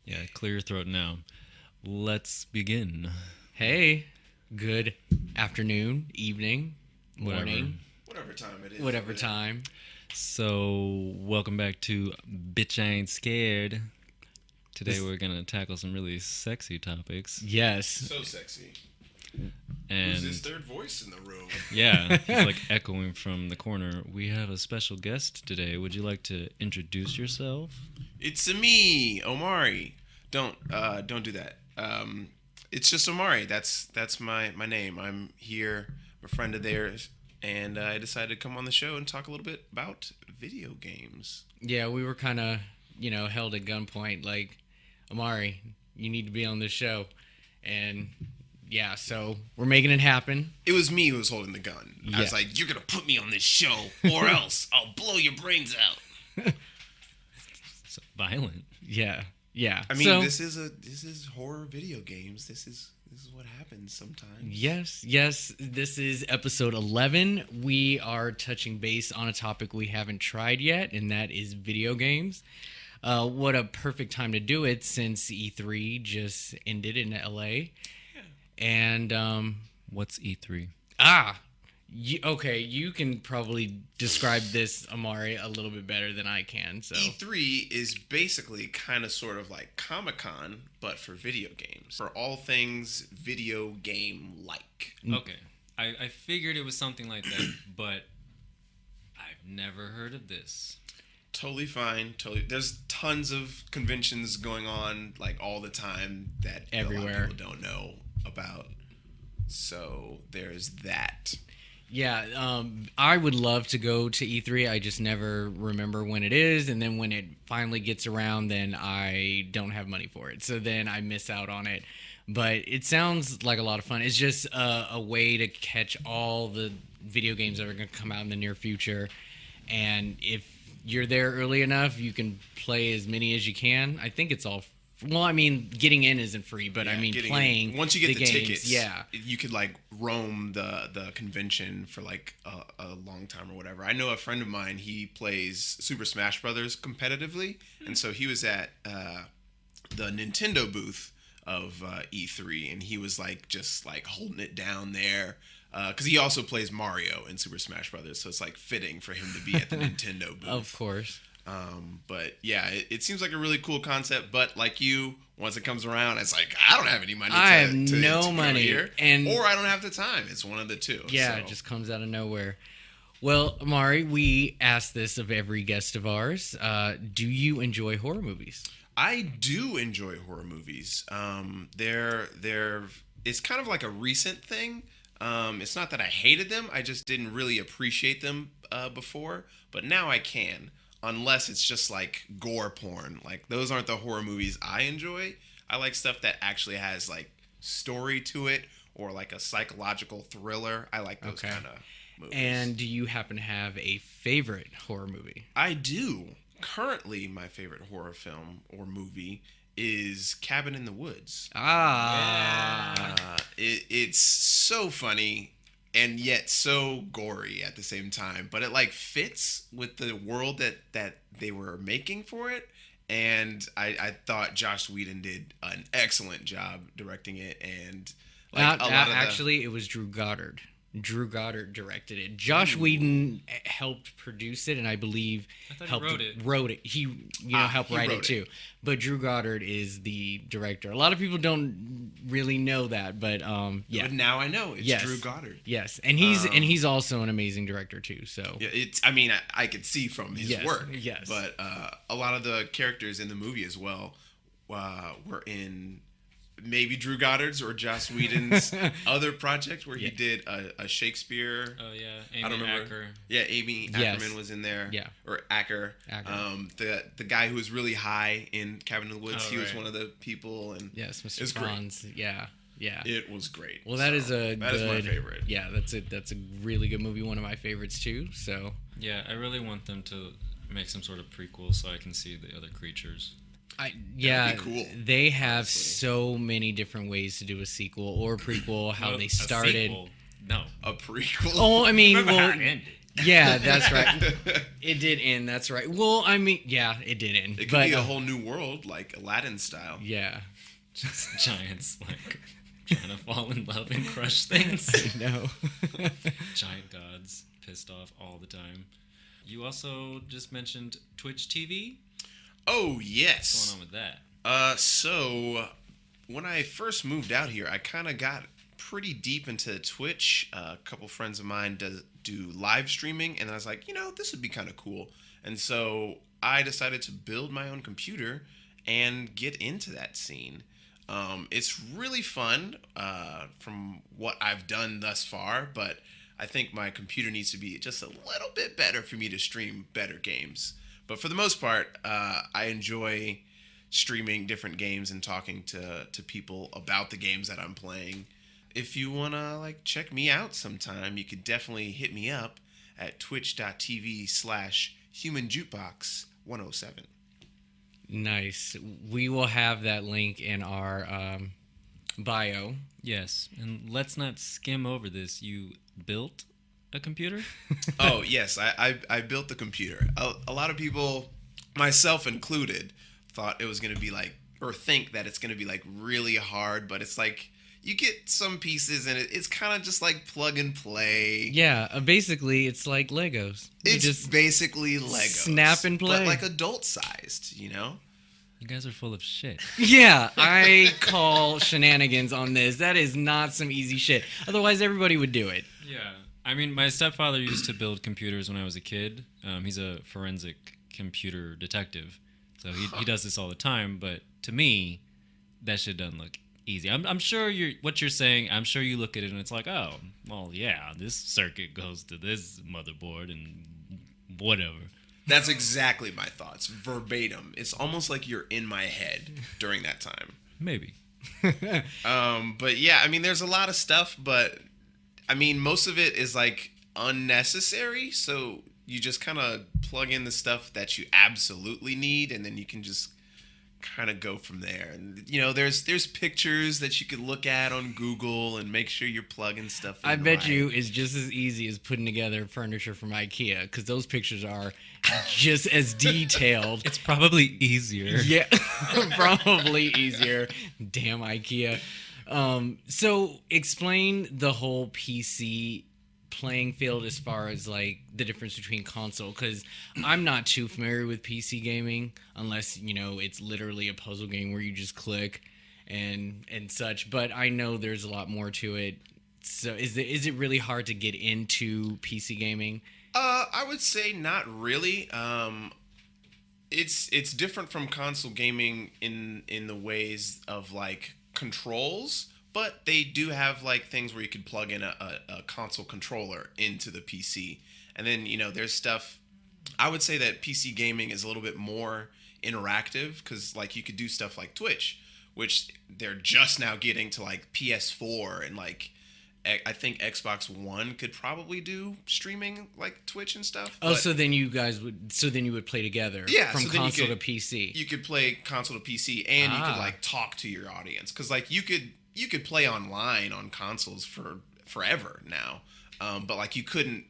Yeah, clear your throat now. Let's begin. Hey, good afternoon, evening, Whatever. morning, Whatever time it is. whatever time. So, welcome back to Bitch I Ain't Scared. Today we're going to tackle some really sexy topics. Yes. So sexy. And Who's this third voice in the room? yeah, it's like echoing from the corner. We have a special guest today. Would you like to introduce yourself? It's me, Omari. Don't do that. It's just Omari. That's my name. I'm here, a friend of theirs, and I decided to come on the show and talk a little bit about video games. Yeah, we were kind of, held at gunpoint. Like, Amari, you need to be on this show. And yeah, so we're making it happen. It was me who was holding the gun. I was Yeah. like, "You're gonna put me on this show, or else I'll blow your brains out." So violent. Yeah. I mean, So, this is horror video games. This is what happens sometimes. Yes. This is episode 11. We are touching base on a topic we haven't tried yet, and that is video games. What a perfect time to do it since E3 just ended in LA. Yeah. And, What's E3? okay, you can probably describe this, Amari, a little bit better than I can. So E3 is basically kind of sort of like Comic-Con, but for video games. For all things video game-like. Okay. I figured it was something like that, but I've never heard of this. Totally fine. Totally. There's tons of conventions going on like all the time that a lot Everywhere. of people don't know about. So there's that. yeah, I would love to go to E3. I just never remember when it is, and then when it finally gets around, then I don't have money for it. So then I miss out on it. But it sounds like a lot of fun. It's just a way to catch all the video games that are going to come out in the near future. And if you're there early enough, you can play as many as you can. I think it's all. Well, I mean, getting in isn't free, but Yeah, I mean, getting playing. in. Once you get the games, tickets, yeah. you could like roam the convention for like a long time or whatever. I know a friend of mine, he plays Super Smash Brothers competitively, and so he was at the Nintendo booth of E3, and he was like just like holding it down there because he also plays Mario in Super Smash Brothers, so it's like fitting for him to be at the Nintendo booth. Of course. But yeah, it seems like a really cool concept. But like you, once it comes around, it's like I don't have any money. I have to no go money, here, and- or I don't have the time. It's one of the two. Yeah, so. it just comes out of nowhere. Well, Amari, we ask this of every guest of ours. Do you enjoy horror movies? I do enjoy horror movies. It's kind of like a recent thing. It's not that I hated them. I just didn't really appreciate them before. But now I can. Unless it's just like gore porn. Like those aren't the horror movies I enjoy. I like stuff that actually has like story to it or like a psychological thriller. I like those kind of movies. And do you happen to have a favorite horror movie? I do. Currently, my favorite horror film or movie is Cabin in the Woods. It's so funny and yet so gory at the same time, but it like fits with the world that they were making for it. And I thought Joss Whedon did an excellent job directing it, and like Actually, it was Drew Goddard. Drew Goddard directed it. Josh Whedon helped produce it, and I believe I thought he helped wrote it. He helped he write it wrote too. But Drew Goddard is the director. A lot of people don't really know that, but yeah. But now I know it's Yes. Drew Goddard. Yes, and he's also an amazing director too. So Yeah, it's. I mean, I could see from his Yes, work. yes. But a lot of the characters in the movie as well were in maybe Drew Goddard's or Joss Whedon's other project where he did a Shakespeare. Oh, yeah. I don't remember. Acker. Yeah, Amy Yes. Ackerman was in there. Yeah. Or Acker. The guy who was really high in Cabin in the Woods. Oh, he was right. one of the people. And yes, Mr. It's great. Franz. Yeah. it was great. Well, that is that is my favorite. Yeah, that's a really good movie. One of my favorites too. So Yeah, I really want them to make some sort of prequel so I can see the other creatures. Yeah, That'd be cool, they have honestly. so many different ways to do a sequel or prequel. How Well, they a started. sequel, no. A prequel. Oh, I mean, Remember well, how it ended. Yeah, that's right. It did end. That's right. Well, I mean, yeah, it did end. It could be a whole new world, like Aladdin style. Yeah. Just giants like trying to fall in love and crush things. No. Giant gods pissed off all the time. You also just mentioned Twitch TV. Oh, yes. What's going on with that? So when I first moved out here, I kind of got pretty deep into Twitch. A couple friends of mine do live streaming, and I was like, this would be kind of cool. And so I decided to build my own computer and get into that scene. It's really fun from what I've done thus far, but I think my computer needs to be just a little bit better for me to stream better games. But for the most part, I enjoy streaming different games and talking to people about the games that I'm playing. If you want to check me out sometime, you could definitely hit me up at twitch.tv/humanjukebox107. Nice. We will have that link in our bio. Yes, and let's not skim over this. You built a computer? Oh, yes. I built the computer. A lot of people, myself included, thought it was going to be or think that it's going to be really hard, but it's you get some pieces and it's kind of just plug and play. Yeah, basically it's like Legos. It's just basically Legos. Snap and play. But adult sized, You guys are full of shit. Yeah, I call shenanigans on this. That is not some easy shit. Otherwise, everybody would do it. Yeah. I mean, my stepfather used to build computers when I was a kid. He's a forensic computer detective. So he does this all the time. But to me, that shit doesn't look easy. I'm sure what you're saying, I'm sure you look at it and it's like, oh, well, yeah, this circuit goes to this motherboard and whatever. That's exactly my thoughts, verbatim. It's almost like you're in my head during that time. Maybe. But yeah, I mean, there's a lot of stuff, but I mean, most of it is unnecessary. So you just kind of plug in the stuff that you absolutely need, and then you can just kind of go from there. And there's pictures that you could look at on Google and make sure you're plugging stuff in. I bet you it's just as easy as putting together furniture from IKEA, because those pictures are just as detailed. It's probably easier. Yeah, probably easier. Damn IKEA. So explain the whole PC playing field as far as the difference between console, because I'm not too familiar with PC gaming unless it's literally a puzzle game where you just click and such, but I know there's a lot more to it. So is it really hard to get into PC gaming? I would say not really. It's different from console gaming in the ways of controls. But they do have things where you could plug in a console controller into the PC. And then, there's stuff. I would say that PC gaming is a little bit more interactive because you could do stuff like Twitch, which they're just now getting to PS4 and I think Xbox One could probably do streaming Twitch and stuff. Oh, so then you would play together from so console to PC. You could play console to PC and you could talk to your audience because you could play online on consoles for forever now, but you couldn't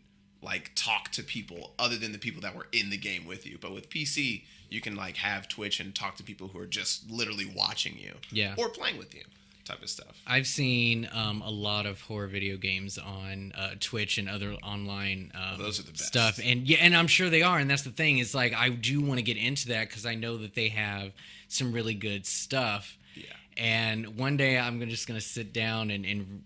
talk to people other than the people that were in the game with you. But with PC, you can have Twitch and talk to people who are just literally watching you, or playing with you, type of stuff. I've seen a lot of horror video games on Twitch and other online those are the best stuff, and I'm sure they are. And that's the thing is I do want to get into that because I know that they have some really good stuff. Yeah. And one day I'm just gonna sit down and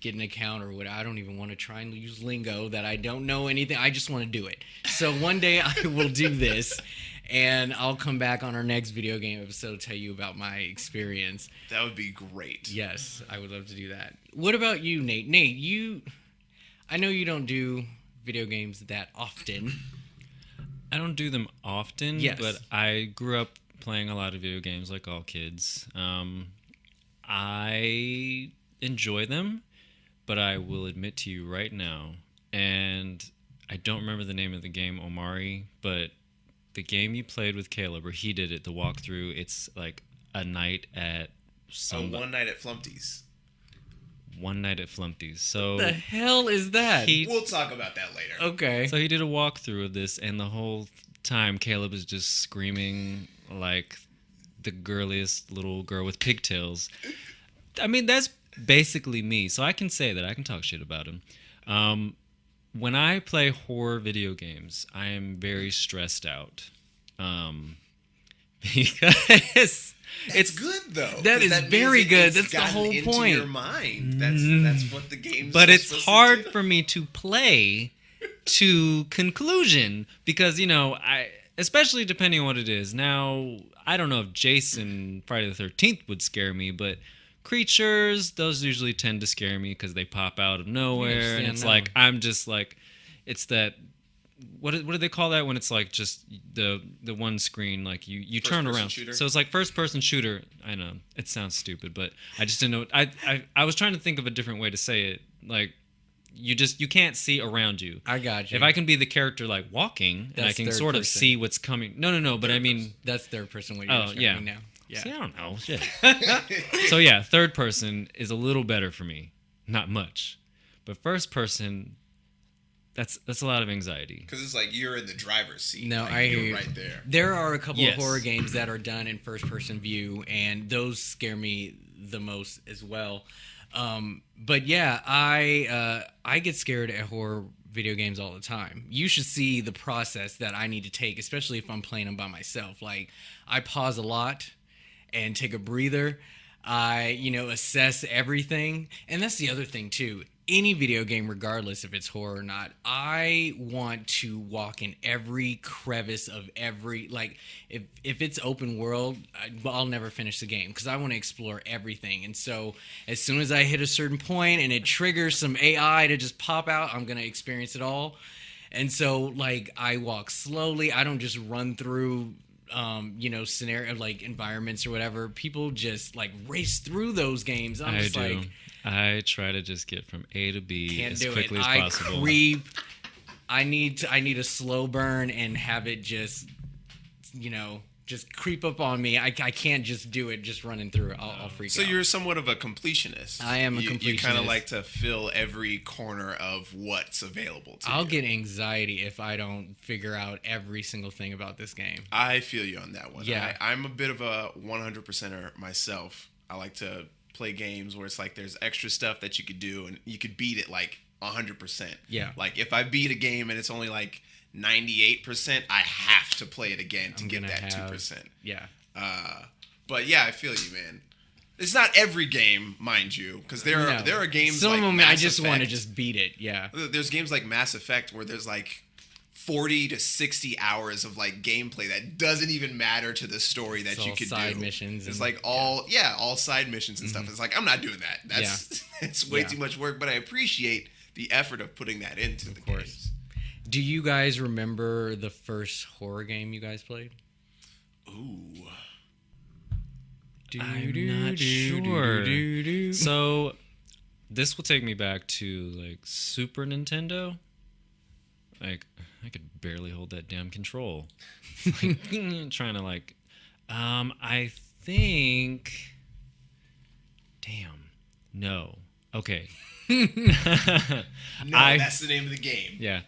get an account or what. I don't even want to try and use lingo that I don't know anything. I just want to do it. So one day I will do this, and I'll come back on our next video game episode to tell you about my experience. That would be great. Yes, I would love to do that. What about you, Nate? Nate, I know you don't do video games that often. I don't do them often, yes, but I grew up playing a lot of video games like all kids. I enjoy them, but I will admit to you right now, and I don't remember the name of the game, Omari, but the game you played with Caleb, or he did it, the walkthrough, it's a night at One night at Flumpty's. One Night at Flumpty's. So The hell is that? We'll talk about that later. Okay. So he did a walkthrough of this, and the whole time Caleb is just screaming like the girliest little girl with pigtails. I mean, that's basically me, so I can say that. I can talk shit about him. When I play horror video games, I am very stressed out. Because it's good though. That is very good. That's the whole into point. Your mind. That's what the game's. But it's supposed hard to do. for me to play to conclusion because I, especially depending on what it is. Now I don't know if Jason Friday the 13th would scare me, but creatures, those usually tend to scare me because they pop out of nowhere, and it's like I'm just like, it's that. What do they call that when it's like just the one screen, like you turn around shooter? So it's like first person shooter. I know it sounds stupid, but I just didn't know. I was trying to think of a different way to say it. Like you can't see around you. I got you. If I can be the character like walking and I can sort of see what's coming. No, but I mean that's third person. What you're describing now. Yeah. See, I don't know shit. So yeah, third person is a little better for me, not much, but first person. That's a lot of anxiety. Because it's like you're in the driver's seat. No, like I hear you're you. right there. There are a couple of horror games that are done in first-person view, and those scare me the most as well. But yeah, I get scared at horror video games all the time. You should see the process that I need to take, especially if I'm playing them by myself. Like, I pause a lot and take a breather. I, assess everything. And that's the other thing, too. Any video game, regardless if it's horror or not, I want to walk in every crevice of every, like, if it's open world, I'll never finish the game because I want to explore everything. And so as soon as I hit a certain point and it triggers some AI to just pop out, I'm going to experience it all. And so, like, I walk slowly. I don't just run through scenario, like, environments or whatever. People just, like, race through those games. I'm just like... I try to just get from A to B as quickly as possible. I creep. I need a slow burn and have it just, just creep up on me. I can't just do it just running through it. I'll freak out. So you're somewhat of a completionist. I am a completionist. You kind of like to fill every corner of what's available to you. I'll get anxiety if I don't figure out every single thing about this game. I feel you on that one. Yeah. I'm a bit of a 100%er myself. I like to play games where it's like there's extra stuff that you could do and you could beat it like 100%. Yeah. Like if I beat a game and it's only like 98%, I have to play it again to get that 2%. Yeah. But yeah, I feel you, man. It's not every game, mind you, because there are games some like of them Mass I just Effect. want to just beat it. Yeah. There's games like Mass Effect where there's like 40 to 60 hours of like gameplay that doesn't even matter to the story that It's you all could side do. missions It's and- like all side missions and stuff. It's like I'm not doing that. That's it's way too much work, but I appreciate the effort of putting that into the games. Do you guys remember the first horror game you guys played? Ooh. I'm not sure. So this will take me back to like Super Nintendo. Like I could barely hold that damn control. Like, trying to like, I think. Damn. No. Okay. No, that's the name of the game. Yeah.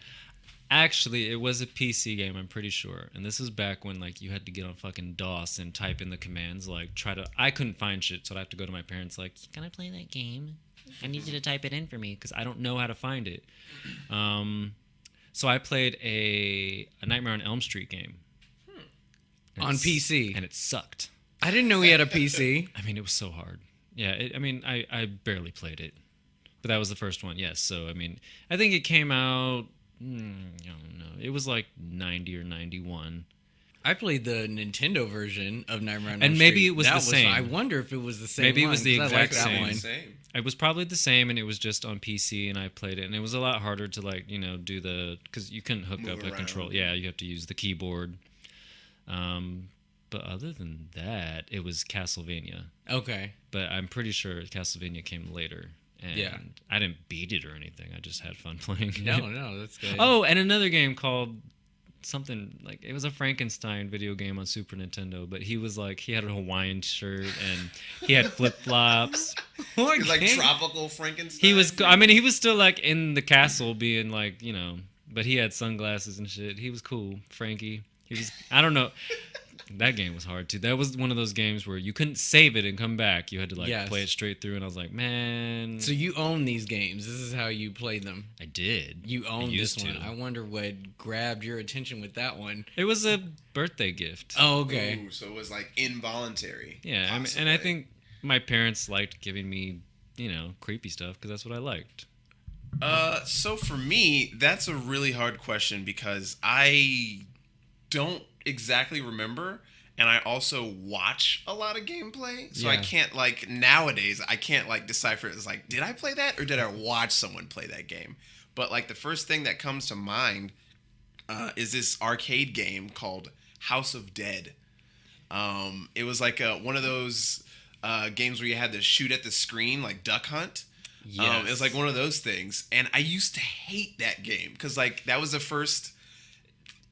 Actually, it was a PC game, I'm pretty sure. And this is back when like you had to get on fucking DOS and type in the commands, like I couldn't find shit, so I'd have to go to my parents like, "Can I play that game? I need you to type it in for me because I don't know how to find it." So I played a Nightmare on Elm Street game. On PC. And it sucked. I didn't know he had a PC. I mean, it was so hard. Yeah, I barely played it. But that was the first one, yes. So, I mean, I think it came out, I don't know. It was like 90 or 91. I played the Nintendo version of Nightmare on Elm Street. And maybe it was the same. I wonder if it was the same Maybe one. it was the 'cause I like exact that same. one. It was probably the same, and it was just on PC, and I played it. And it was a lot harder to, like, do the... Because you couldn't hook up a control. Yeah, you have to use the keyboard. But other than that, it was Castlevania. Okay. But I'm pretty sure Castlevania came later. And I didn't beat it or anything. I just had fun playing it. No, that's good. Oh, and another game called something like it was a Frankenstein video game on Super Nintendo, but he was like he had a Hawaiian shirt and he had flip flops. He's like tropical Frankenstein. He was. I mean, he was still like in the castle, being like but he had sunglasses and shit. He was cool, Frankie. He was. I don't know. That game was hard too. That was one of those games where you couldn't save it and come back. You had to play it straight through. And I was like, man. So you own these games. This is how you played them. I did. You own this one. I wonder what grabbed your attention with that one. It was a birthday gift. Oh, okay. Ooh, so it was like involuntary. Yeah, I mean, and I think my parents liked giving me, creepy stuff because that's what I liked. So for me, that's a really hard question because I don't exactly remember, and I also watch a lot of gameplay, so I can't nowadays I can't decipher it as did I play that or did I watch someone play that game. But the first thing that comes to mind is this arcade game called House of Dead. It was one of those games where you had to shoot at the screen like Duck Hunt. It was one of those things, and I used to hate that game because that was the first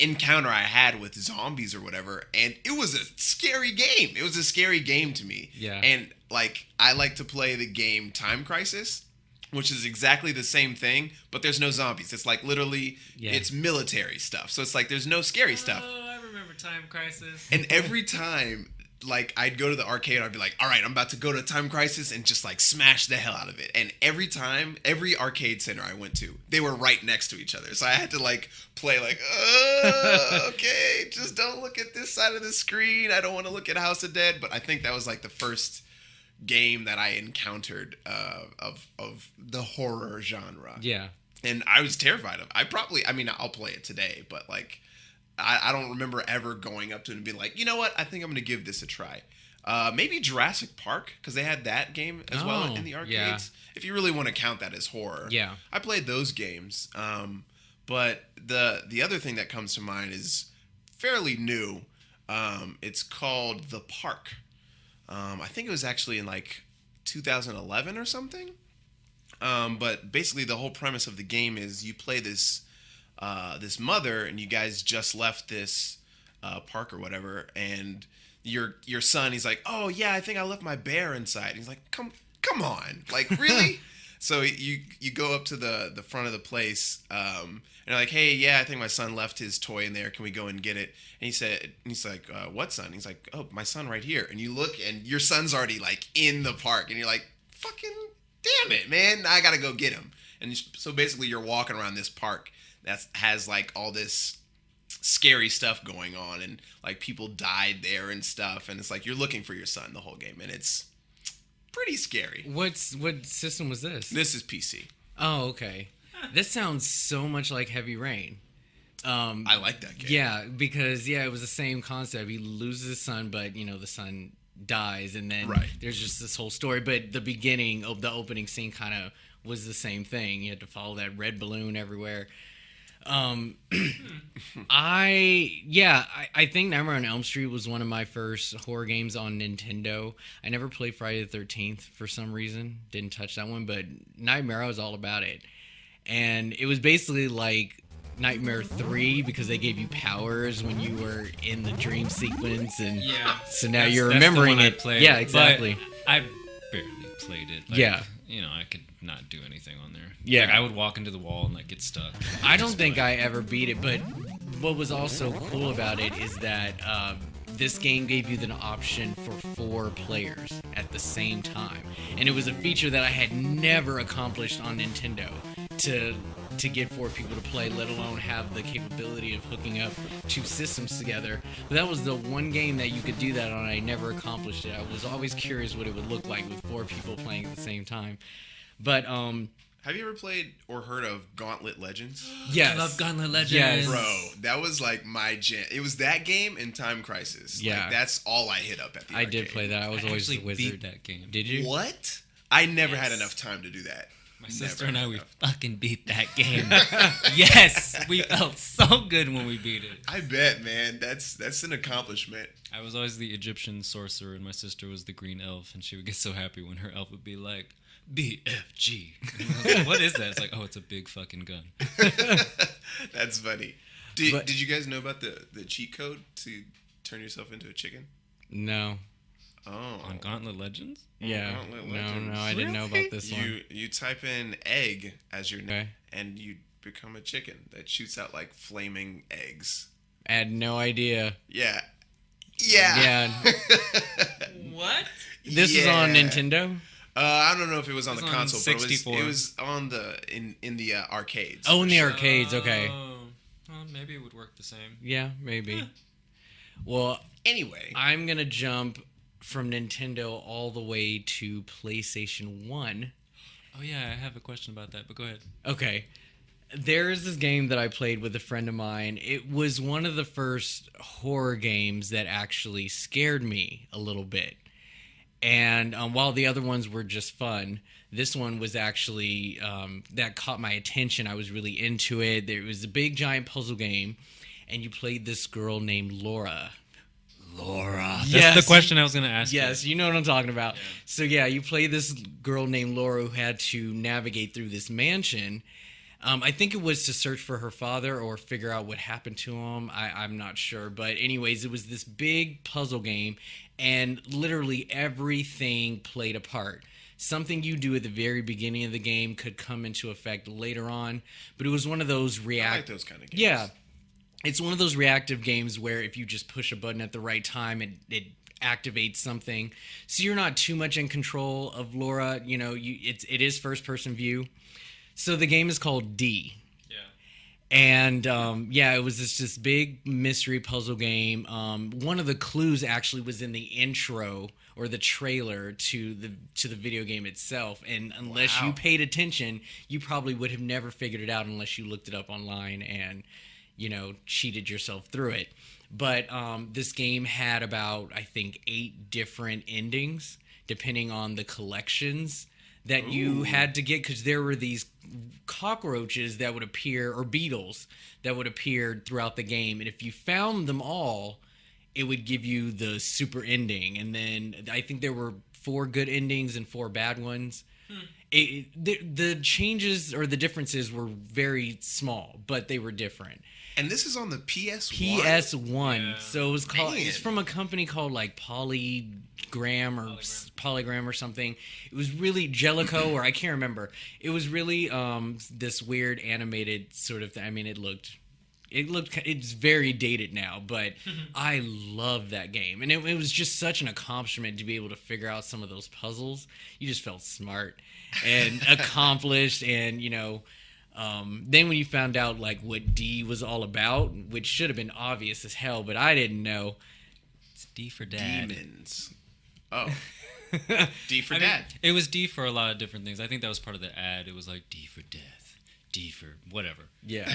encounter I had with zombies or whatever, and it was a scary game. It was a scary game to me. Yeah. And I like to play the game Time Crisis, which is exactly the same thing, but there's no zombies. It's literally it's military stuff. So it's there's no scary stuff. Oh, I remember Time Crisis. And every time I'd go to the arcade, I'd be like, all right, I'm about to go to Time Crisis and just smash the hell out of it. And every time, every arcade center I went to, they were right next to each other. So I had to play okay, just don't look at this side of the screen. I don't want to look at House of Dead. But I think that was the first game that I encountered of the horror genre. Yeah. And I was terrified of it. I'll play it today, but I don't remember ever going up to it and being like, you know what? I think I'm going to give this a try. Maybe Jurassic Park, because they had that game as well in the arcades. Yeah. If you really want to count that as horror. Yeah. I played those games. But the other thing that comes to mind is fairly new. It's called The Park. I think it was actually in 2011 or something. But basically the whole premise of the game is you play this mother, and you guys just left this park or whatever, and your son, he's like, oh yeah, I think I left my bear inside. And he's like, come on, really? So you go up to the front of the place, and you're like, hey, yeah, I think my son left his toy in there. Can we go and get it? And he's like, what son? He's like, oh, my son right here. And you look, and your son's already in the park, and you're like, fucking damn it, man, I gotta go get him. And so basically you're walking around this park that has all this scary stuff going on, and people died there and stuff, and it's you're looking for your son the whole game, and it's pretty scary. What system was this? This is PC. Oh, okay. This sounds so much like Heavy Rain. I like that game. Yeah, because it was the same concept. He loses his son, but the son dies, and then there's just this whole story. But the beginning of the opening scene kind of was the same thing. You had to follow that red balloon everywhere. I think Nightmare on Elm Street was one of my first horror games on Nintendo. I never played Friday the 13th for some reason. Didn't touch that one, but Nightmare, I was all about it. And it was basically like Nightmare 3 because they gave you powers when you were in the dream sequence, and so now you're remembering it. Yeah, exactly. I barely played it. I could not do anything on there. Yeah. I would walk into the wall and get stuck. I don't think I ever beat it, but what was also cool about it is that this game gave you the option for 4 players at the same time. And it was a feature that I had never accomplished on Nintendo to get 4 people to play, let alone have the capability of hooking up 2 systems together. But that was the one game that you could do that on. I never accomplished it. I was always curious what it would look like with 4 people playing at the same time. But have you ever played or heard of Gauntlet Legends? Yes. I love Gauntlet Legends. Yes. Bro, that was my jam. It was that game and Time Crisis. Yeah. That's all I hit up at the arcade. I did play that. I was always the wizard. Beat that game. Did you? What? I never had enough time to do that. My sister and I, we fucking beat that game. Yes, we felt so good when we beat it. I bet, man. That's an accomplishment. I was always the Egyptian sorcerer, and my sister was the green elf, and she would get so happy when her elf would be like, BFG. And I was like, what is that? It's like, oh, it's a big fucking gun. That's funny. Did you guys know about the cheat code to turn yourself into a chicken? No. Oh. On Gauntlet Legends? Yeah. Gauntlet No, Legends. I didn't know about this one. You type in egg as your name, Okay. and you become a chicken that shoots out like flaming eggs. I had no idea. Yeah. Yeah. What? This is on Nintendo? I don't know if it was on It the was on console, 64. but it was on in the arcades. Oh, in the for sure. arcades, okay. Well, maybe it would work the same. Yeah, maybe. Well, Anyway, I'm going to jump from Nintendo all the way to PlayStation 1. Oh, yeah, I have a question about that, but go ahead. Okay. There is this game that I played with a friend of mine. It was one of the first horror games that actually scared me a little bit. And while the other ones were just fun, this one was actually, that caught my attention. I was really into it. There was a big, giant puzzle game, and you played this girl named Laura. Laura. Yes. That's the question I was going to ask. Yes, you know what I'm talking about. Yeah. So, yeah, you play this girl named Laura who had to navigate through this mansion. I think it was to search for her father or figure out what happened to him. I'm not sure. But anyways, it was this big puzzle game, and literally everything played a part. Something you do at the very beginning of the game could come into effect later on. But it was one of those I like those kind of games. Yeah. It's one of those reactive games where if you just push a button at the right time, it activates something. So you're not too much in control of Laura. You know, it is first-person view. So the game is called D. Yeah. And, it was this big mystery puzzle game. One of the clues actually was in the intro or the trailer to the video game itself. And unless you paid attention, you probably would have never figured it out unless you looked it up online and, cheated yourself through it. But this game had about, I think, 8 different endings, depending on the collections that you had to get, because there were these cockroaches that would appear, or beetles that would appear throughout the game. And if you found them all, it would give you the super ending. And then I think there were 4 good endings and 4 bad ones. The changes or the differences were very small, but they were different. And this is on the PS1? PS1. Yeah. So it was called. Man. It's from a company called like Polygram or something. It was really Jellico, or I can't remember. It was really this weird animated sort of thing. I mean, it's very dated now, but I love that game. And it was just such an accomplishment to be able to figure out some of those puzzles. You just felt smart and accomplished, and then when you found out like what D was all about, which should have been obvious as hell, but I didn't know. It's D for Dad. Demons. Oh. D for I Dad. mean, it was D for a lot of different things. I think that was part of the ad. It was like D for death, D for whatever. Yeah.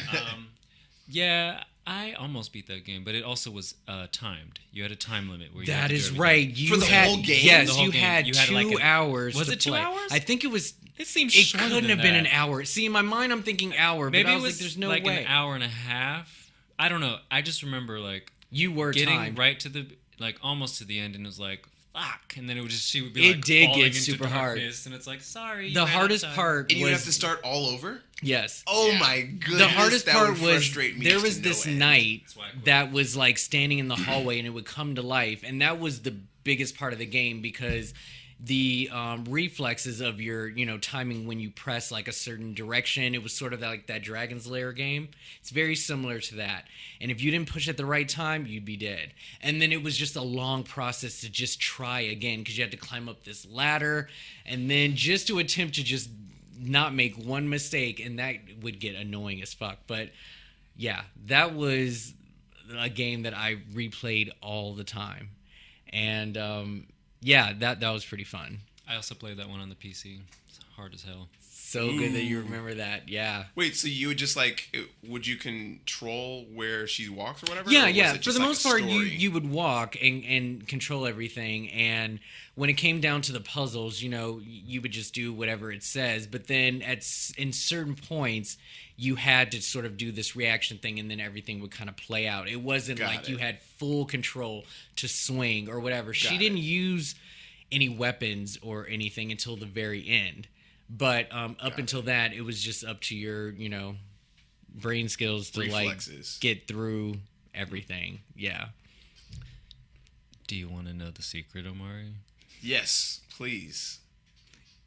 Yeah, I almost beat that game, but it also was timed. You had a time limit where you had That to do is everything. right. You For the had, whole game? Yes, The whole you game. had You had 2 like hours. Was to it 2 play. hours? I think it was. It seems It shorter couldn't than have been that. an hour. See, in my mind, I'm thinking hour, Maybe but I it was was like, "There's no like way." an hour and a half. I don't know. I just remember like You were getting timed. right to the almost to the end, and it was like fuck, and then she would be It like did falling get into super hard. darkness, and it's like sorry. The hardest part And you was have to start all over? yes. Oh my goodness. The hardest that part would was frustrate me there to was no this end. knight That's why I quit. that was like standing in the hallway, and it would come to life, and that was the biggest part of the game, because the reflexes of your timing when you press like a certain direction, it was sort of like that Dragon's Lair game. It's very similar to that, and if you didn't push at the right time, you'd be dead. And then it was just a long process to just try again, because you had to climb up this ladder, and then just to attempt to just not make one mistake, and that would get annoying as fuck. But yeah, that was a game that I replayed all the time, and that was pretty fun. I also played that one on the PC. It's hard as hell. So good that you remember that. Yeah. Wait, so you would just would you control where she walks or whatever? Yeah, or was yeah. it For just the like most a part, story? you would walk and control everything. And when it came down to the puzzles, you would just do whatever it says. But then in certain points, you had to sort of do this reaction thing, and then everything would kind of play out. It wasn't you had full control to swing or whatever. She didn't use any weapons or anything until the very end. But up until that, it was just up to your, brain skills to reflexes. like get through everything. Yeah. Do you want to know the secret, Omari? Yes, please.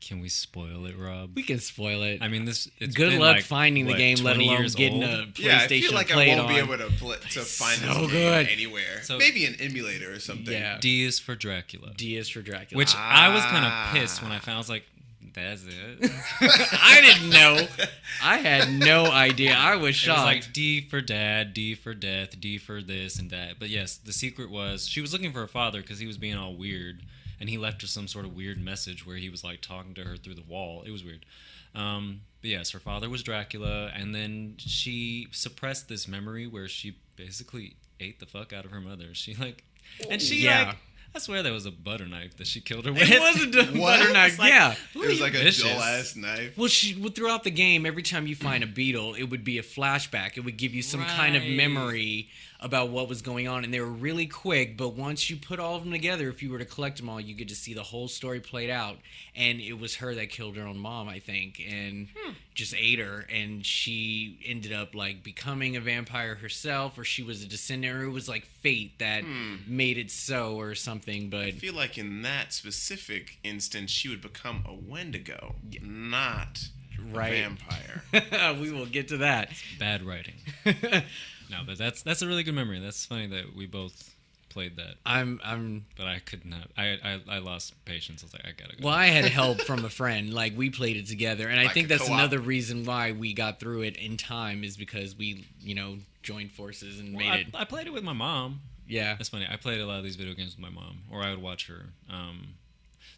Can we spoil it, Rob? We can spoil it. I mean, it's Good been luck like, fling the game, let 20 alone years getting old? a PlayStation Yeah, I feel like play I it won't be on. able to find so this game good. anywhere. So- Maybe an emulator or something. Yeah. D is for Dracula. D is for Dracula. Which I was kind of pissed when I found. I was like, that's it. I didn't know. I had no idea. I was It was shocked. like D for dad, D for death, D for this and that. But yes, the secret was she was looking for her father because he was being all weird. And he left her some sort of weird message where he was like talking to her through the wall. It was weird. But yes, her father was Dracula. And then she suppressed this memory where she basically ate the fuck out of her mother. She like, and she like, I swear that was a butter knife that she killed her with. It wasn't a What? butter knife. Like, yeah. It was like a Vicious. dull ass knife. Well, throughout the game, every time you find a beetle, it would be a flashback. It would give you some kind of Right. memory about what was going on, and they were really quick. But once you put all of them together, if you were to collect them all, you get to see the whole story played out. And it was her that killed her own mom, I think, and just ate her. And she ended up like becoming a vampire herself, or she was a descendant, or it was like fate that made it so, or something. But I feel like in that specific instance, she would become a Wendigo, not Right. a vampire. we will get to that. Bad writing. No, but that's a really good memory. That's funny that we both played that. I'm But I could not. I lost patience. I was like, I gotta go. Well, I had help from a friend. Like, we played it together. And I Like think a that's co-op. another reason why we got through it in time is because we, joined forces and Well, made it. I played it with my mom. Yeah. That's funny. I played a lot of these video games with my mom, or I would watch her.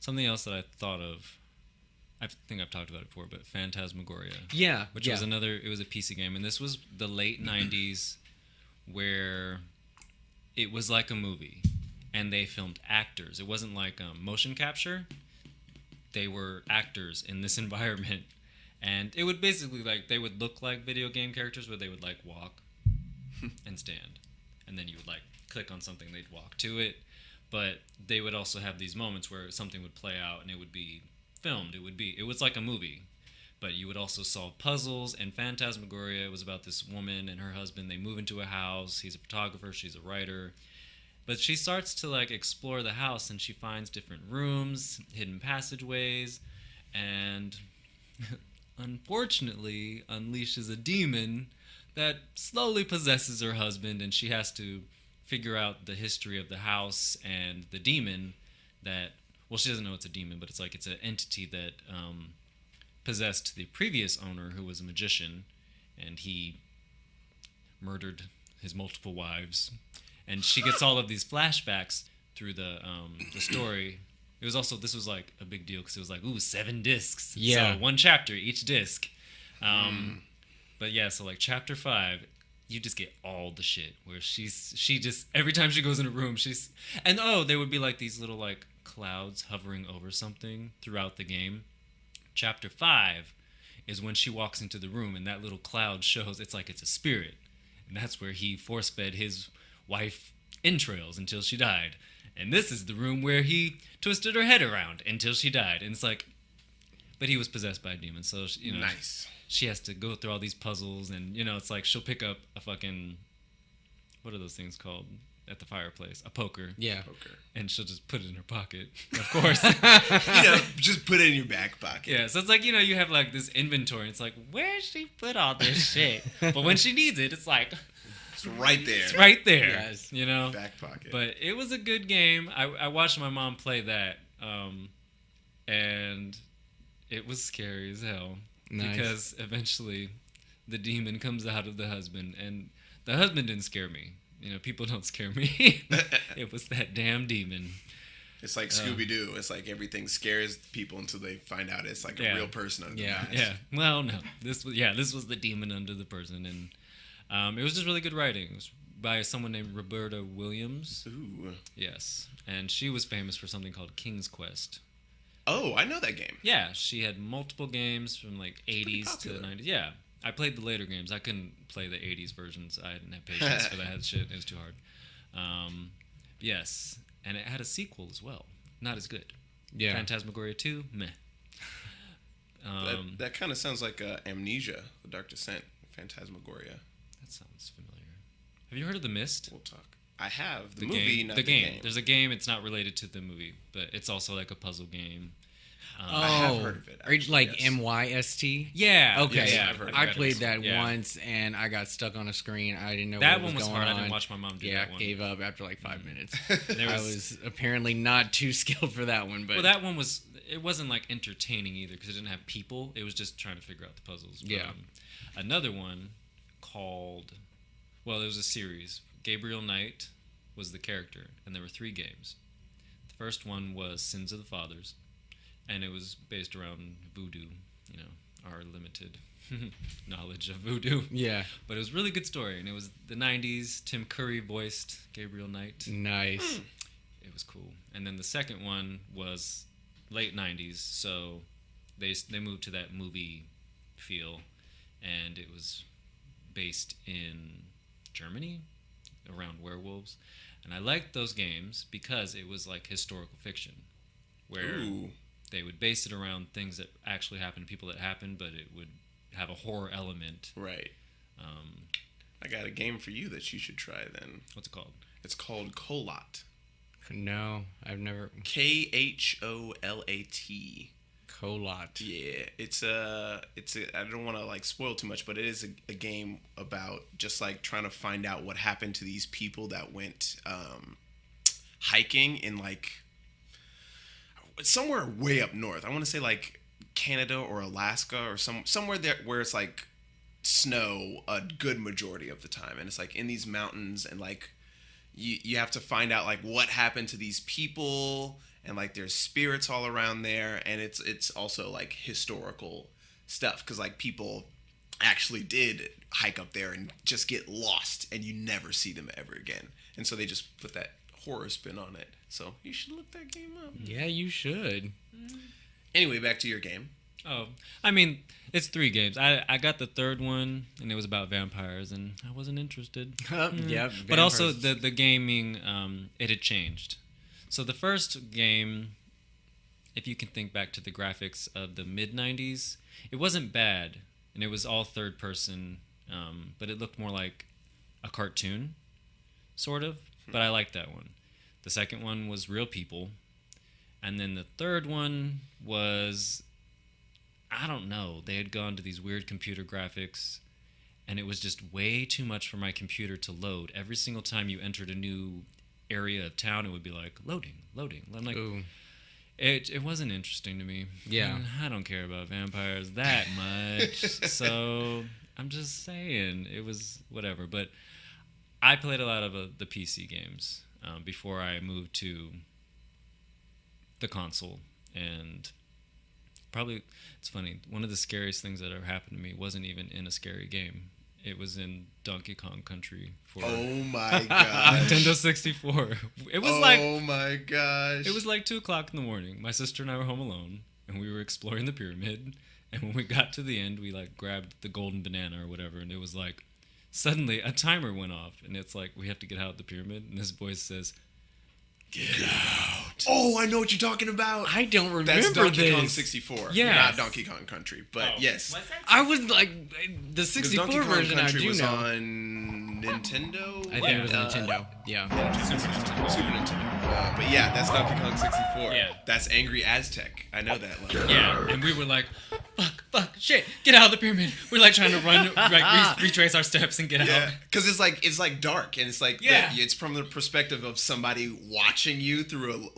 Something else that I thought of, I think I've talked about it before, but Phantasmagoria. Yeah. Which was another, it was a PC game. And this was the late 90s where it was like a movie. And they filmed actors. It wasn't like motion capture. They were actors in this environment. And it would basically like, they would look like video game characters where they would like walk and stand. And then you would like click on something, they'd walk to it. But they would also have these moments where something would play out and it would be filmed. It was like a movie. But you would also solve puzzles. And Phantasmagoria was about this woman and her husband. They move into a house. He's a photographer. She's a writer. But she starts to like explore the house and she finds different rooms, hidden passageways, and unfortunately unleashes a demon that slowly possesses her husband, and she has to figure out the history of the house and the demon that, well, she doesn't know it's a demon, but it's like it's an entity that possessed the previous owner, who was a magician, and he murdered his multiple wives. And she gets all of these flashbacks through the story. It was also, this was like a big deal because it was like, 7 discs. Yeah. So 1 chapter each disc. But yeah, so like chapter 5, you just get all the shit where she just, every time she goes in a room, there would be like these little like clouds hovering over something throughout the game. Chapter 5 is when she walks into the room and that little cloud shows, it's like it's a spirit. And that's where he force-fed his wife entrails until she died. And this is the room where he twisted her head around until she died. And it's like, but he was possessed by a demon, so Nice. she has to go through all these puzzles, and it's like she'll pick up a fucking, what are those things called at the fireplace? A poker. Yeah. Poker. And she'll just put it in her pocket, of course. Just put it in your back pocket. Yeah, so it's like, you have like this inventory. It's like, where'd she put all this shit? But when she needs it, it's like, It's right there. it's right there. Yes. Back pocket. But it was a good game. I watched my mom play that, and it was scary as hell. Nice. Because eventually the demon comes out of the husband, and the husband didn't scare me. People don't scare me. It was that damn demon. It's like Scooby-Doo. It's like everything scares people until they find out it's like Yeah. a real person under Yeah. the mask. Yeah. Well, no. This was the demon under the person, and it was just really good writing. It was by someone named Roberta Williams. Ooh. Yes, and she was famous for something called King's Quest. Oh, I know that game. Yeah, she had multiple games from like 80s to the popular. 90s. Yeah, I played the later games. I couldn't play the 80s versions. I didn't have patience for that shit. It was too hard. Yes, and it had a sequel as well. Not as good. Yeah. Phantasmagoria 2, meh. That kind of sounds like Amnesia, The Dark Descent, Phantasmagoria. That sounds familiar. Have you heard of The Mist? We'll talk. I have the game. movie, not the the game. game. There's a game. It's not related to the movie, but it's also like a puzzle game. I have heard of it. Are you Actually, like yes. MYST? Yeah. Okay. Yeah, I've heard of I it. played that Yeah. once, and I got stuck on a screen. I didn't know That what one was going hard. on. I didn't watch my mom do that one. I gave up after like 5 minutes. There I was apparently not too skilled for that one. But Well, that one was. It wasn't like entertaining either because it didn't have people. It was just trying to figure out the puzzles. But, Yeah. Another one called. Well, there was a series. Gabriel Knight was the character, and there were 3 games. The first one was Sins of the Fathers, and it was based around voodoo. You know, our limited knowledge of voodoo. yeah, But it was a really good story, and it was the 90s. Tim Curry voiced Gabriel Knight. nice. It was cool. And then the second one was late 90s, so they moved to that movie feel, and it was based in Germany around werewolves. And I liked those games because it was like historical fiction, where Ooh. they would base it around things that actually happened, people that happened, but it would have a horror element. Right. I got a game for you that you should try then. What's it called? It's called Colot. No, I've never. Kholat. Colot. Yeah, it's a. I don't want to like spoil too much, but it is a game about just like trying to find out what happened to these people that went hiking in like somewhere way up north. I want to say like Canada or Alaska or somewhere there where it's like snow a good majority of the time, and it's like in these mountains, and like you have to find out like what happened to these people. And like there's spirits all around there, and it's also like historical stuff because like people actually did hike up there and just get lost, and you never see them ever again. And so they just put that horror spin on it. So you should look that game up. Yeah, you should. Anyway, back to your game. Oh, I mean, it's 3 games. I got the third one, and it was about vampires, and I wasn't interested. Yeah, But also vampires. the gaming, it had changed. So the first game, if you can think back to the graphics of the mid-90s, it wasn't bad, and it was all third person, but it looked more like a cartoon, sort of. But I liked that one. The second one was real people, and then the third one was, I don't know, they had gone to these weird computer graphics, and it was just way too much for my computer to load. Every single time you entered a new area of town, it would be like loading. I'm like, Ooh. it wasn't interesting to me. Yeah. I don't care about vampires that much. So I'm just saying it was whatever. But I played a lot of the PC games before I moved to the console, and probably it's funny. One of the scariest things that ever happened to me wasn't even in a scary game. It was in Donkey Kong Country for Oh my gosh. Nintendo 64. It was Oh my gosh. it was like 2:00 in the morning. My sister and I were home alone, and we were exploring the pyramid. And when we got to the end, we like grabbed the golden banana or whatever, and it was like suddenly a timer went off, and it's like we have to get out of the pyramid. And this voice says, "Get out." Oh, I know what you're talking about. I don't remember That's Donkey this. Kong 64. Yes. Not Donkey Kong Country, but yes. I was like the 'Cause 64 Donkey Kong version. I Country do was know. on Nintendo. I think it was Nintendo. Yeah. Super Nintendo. But yeah, that's Donkey Kong 64. Yeah. That's Angry Aztec. I know that level. Yeah, and we were like, fuck, shit, get out of the pyramid. We're like trying to run, like retrace our steps and get Yeah, out. because it's like dark, and it's like Yeah. it's from the perspective of somebody watching you through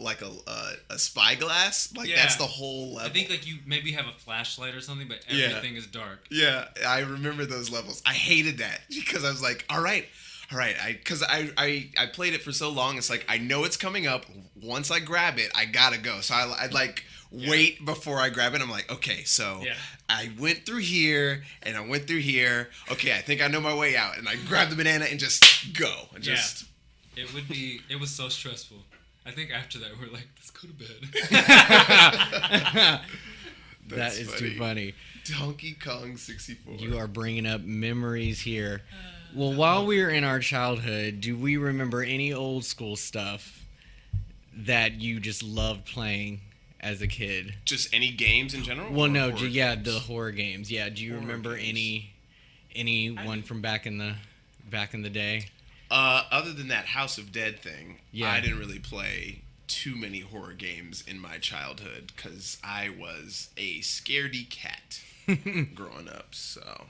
a spyglass. Like Yeah. that's the whole level. I think like you maybe have a flashlight or something, but Yeah. everything is dark. Yeah, I remember those levels. I hated that because I was like, all right. Because I played it for so long. It's like I know it's coming up. Once I grab it, I gotta go. So I'd like wait before I grab it. I'm like, okay, so Yeah. I went through here and I went through here. Okay, I think I know my way out. And I grab the banana and just go. And just It was so stressful. I think after that we're like, let's go to bed. That is too funny. Donkey Kong 64. You are bringing up memories here. Well, while we were in our childhood, do we remember any old school stuff that you just loved playing as a kid? Just any games in general? Well, or no, horror yeah, games? the horror games. Yeah, do you Horror remember games. Anyone from back in the day? Other than that House of Dead thing, Yeah. I didn't really play too many horror games in my childhood because I was a scaredy cat growing up. So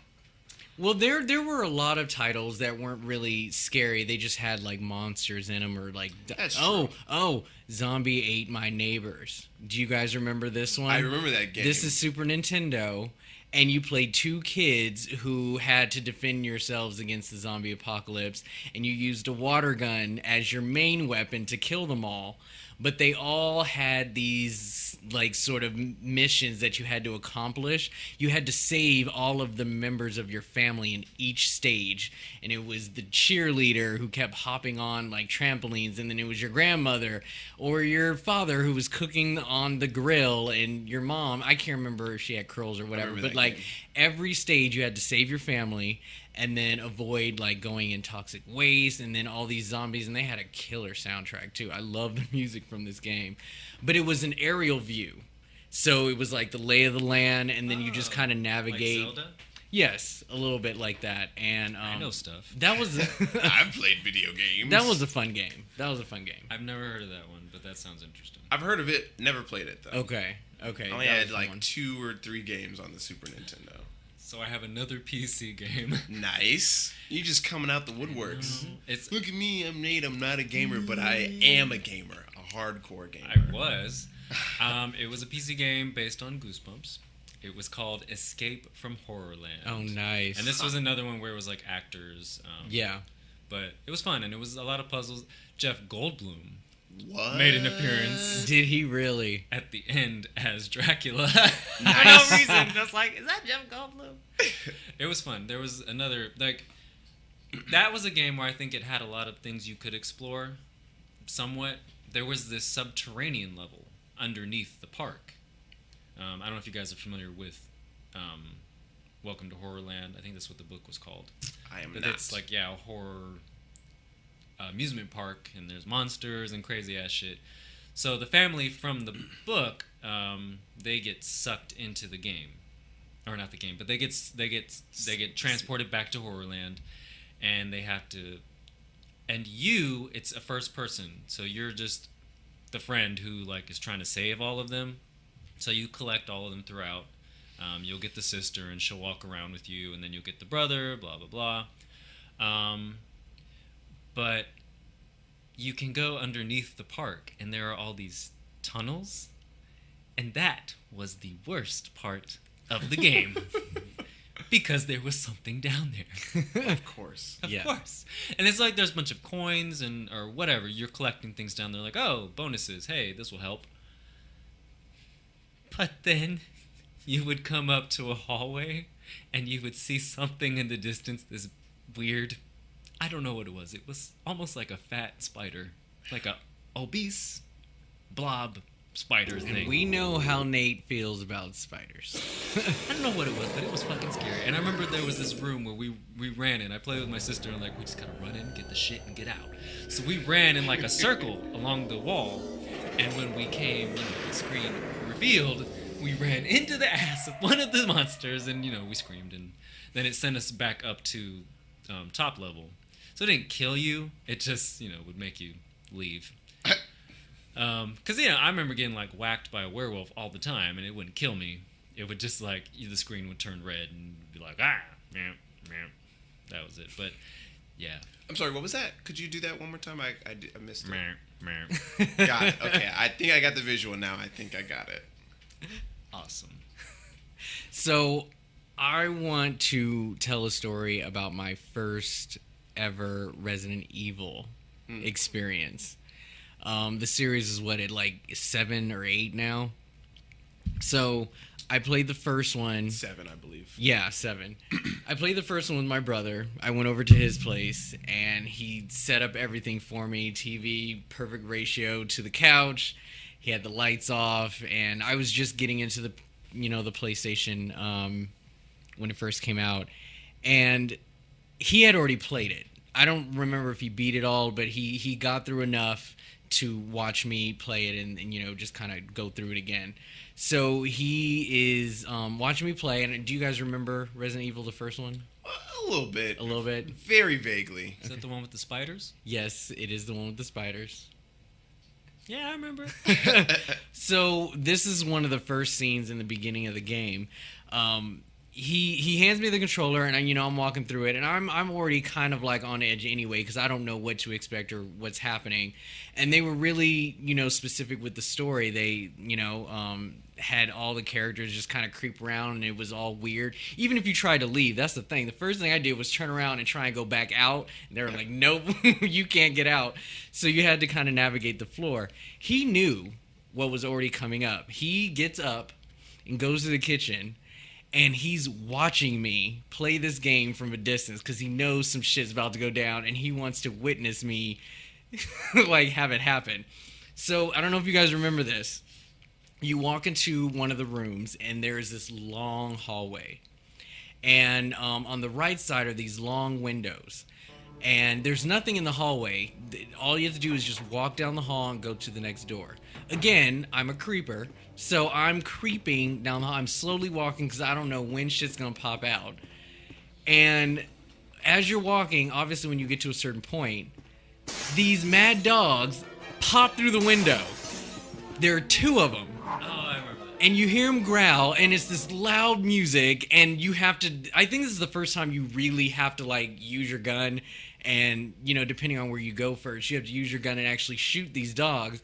Well, there were a lot of titles that weren't really scary. They just had like monsters in them, or like That's oh, zombie ate my neighbors. Do you guys remember this one? I remember that game. This is Super Nintendo, and you played two kids who had to defend yourselves against the zombie apocalypse, and you used a water gun as your main weapon to kill them all. But they all had these like sort of missions that you had to accomplish. You had to save all of the members of your family in each stage, and it was the cheerleader who kept hopping on like trampolines, and then it was your grandmother or your father who was cooking on the grill, and your mom, I can't remember if she had curls or whatever, but like game. every stage you had to save your family and then avoid like going in toxic waste, and then all these zombies, and they had a killer soundtrack too. I love the music from this game, but it was an aerial view, so it was like the lay of the land, and then you just kind of navigate. Like Zelda? Yes, a little bit like that, and I know stuff. that was I've played video games. that was a fun game. I've never heard of that one, but that sounds interesting. I've heard of it, never played it though. Okay. I only that had was like one. 2 or 3 games on the Super Nintendo. So I have another PC game. Nice. You just coming out the woodworks. It's Look at me, I'm Nate. I'm not a gamer, but I am a gamer, a hardcore gamer. I was. It was a PC game based on Goosebumps. It was called Escape from Horrorland. Oh, nice. And this was another one where it was like actors. Yeah. But it was fun, and it was a lot of puzzles. Jeff Goldblum What? made an appearance Did he really? at the end as Dracula. For no reason. Just like, is that Jeff Goldblum? It was fun. There was another, like, that was a game where I think it had a lot of things you could explore somewhat. There was this subterranean level underneath the park. I don't know if you guys are familiar with Welcome to Horrorland. I think that's what the book was called. I am But not. it's like, yeah, a horror amusement park, and there's monsters and crazy ass shit. So the family from the book, they get sucked into the game, or not the game, but they get transported back to Horrorland, and they have to. And it's a first person, so you're just the friend who like is trying to save all of them. So you collect all of them throughout. You'll get the sister, and she'll walk around with you, and then you'll get the brother, blah blah blah. But you can go underneath the park, and there are all these tunnels, and that was the worst part of the game because there was something down there. Of course. Of Yeah. course. And it's like there's a bunch of coins or whatever. You're collecting things down there, like, oh, bonuses. Hey, this will help. But then you would come up to a hallway, and you would see something in the distance, this weird, I don't know what it was. It was almost like a fat spider, like a obese blob spider thing. And we know how Nate feels about spiders. I don't know what it was, but it was fucking scary. And I remember there was this room where we ran in. I played with my sister, and like we just kind of run in, get the shit, and get out. So we ran in like a circle along the wall, and when we came, the screen revealed, we ran into the ass of one of the monsters, and we screamed, and then it sent us back up to top level. So it didn't kill you. It just would make you leave. Because I remember getting like whacked by a werewolf all the time, and it wouldn't kill me. It would just like the screen would turn red and be like meow, meow. That was it. But yeah, I'm sorry, what was that? Could you do that one more time? I missed it. meow, meow. Got it. Okay, I think I got the visual now. I think I got it. Awesome. So I want to tell a story about my first ever Resident Evil experience. The series is what, like 7 or 8 now. So I played the first one. 7, I believe. Yeah, 7. I played the first one with my brother. I went over to his place, and he set up everything for me. TV, perfect ratio to the couch. He had the lights off, and I was just getting into the PlayStation when it first came out. And he had already played it. I don't remember if he beat it all, but he got through enough to watch me play it and just kind of go through it again. So he is watching me play. And do you guys remember Resident Evil, the first one? A little bit. A little bit. Very vaguely. Is that the one with the spiders? Yes, it is the one with the spiders. Yeah, I remember. So this is one of the first scenes in the beginning of the game. He hands me the controller, and I'm walking through it, and I'm already kind of like on edge anyway because I don't know what to expect or what's happening. And they were really specific with the story. They had all the characters just kind of creep around, and it was all weird. Even if you tried to leave, that's the thing. The first thing I did was turn around and try and go back out. And they were like, "Nope, you can't get out." So you had to kind of navigate the floor. He knew what was already coming up. He gets up and goes to the kitchen. And he's watching me play this game from a distance because he knows some shit's about to go down and he wants to witness me like have it happen. So I don't know if you guys remember this. You walk into one of the rooms and there's this long hallway. And on the right side are these long windows. And there's nothing in the hallway. All you have to do is just walk down the hall and go to the next door. Again, I'm a creeper, so I'm creeping down the hall. I'm slowly walking because I don't know when shit's going to pop out. And as you're walking, obviously when you get to a certain point, these mad dogs pop through the window. There are two of them. Oh, I remember that. And you hear them growl, and it's this loud music, and you have to... I think this is the first time you really have to, use your gun, and, depending on where you go first, you have to use your gun and actually shoot these dogs.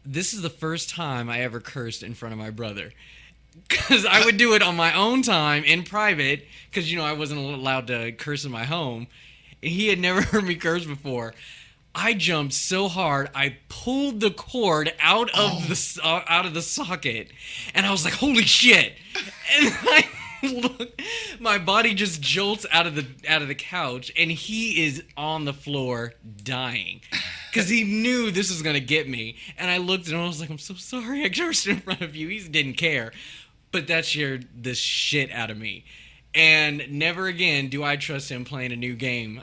This is the first time I ever cursed in front of my brother. Because I would do it on my own time, in private, because, I wasn't allowed to curse in my home. And he had never heard me curse before. I jumped so hard, I pulled the cord out of the socket, and I was like, "Holy shit!" And I look, my body just jolts out of the couch, and he is on the floor dying because he knew this was gonna get me. And I looked at him, and I was like, "I'm so sorry, I cursed in front of you." He didn't care, but that scared the shit out of me. And never again do I trust him playing a new game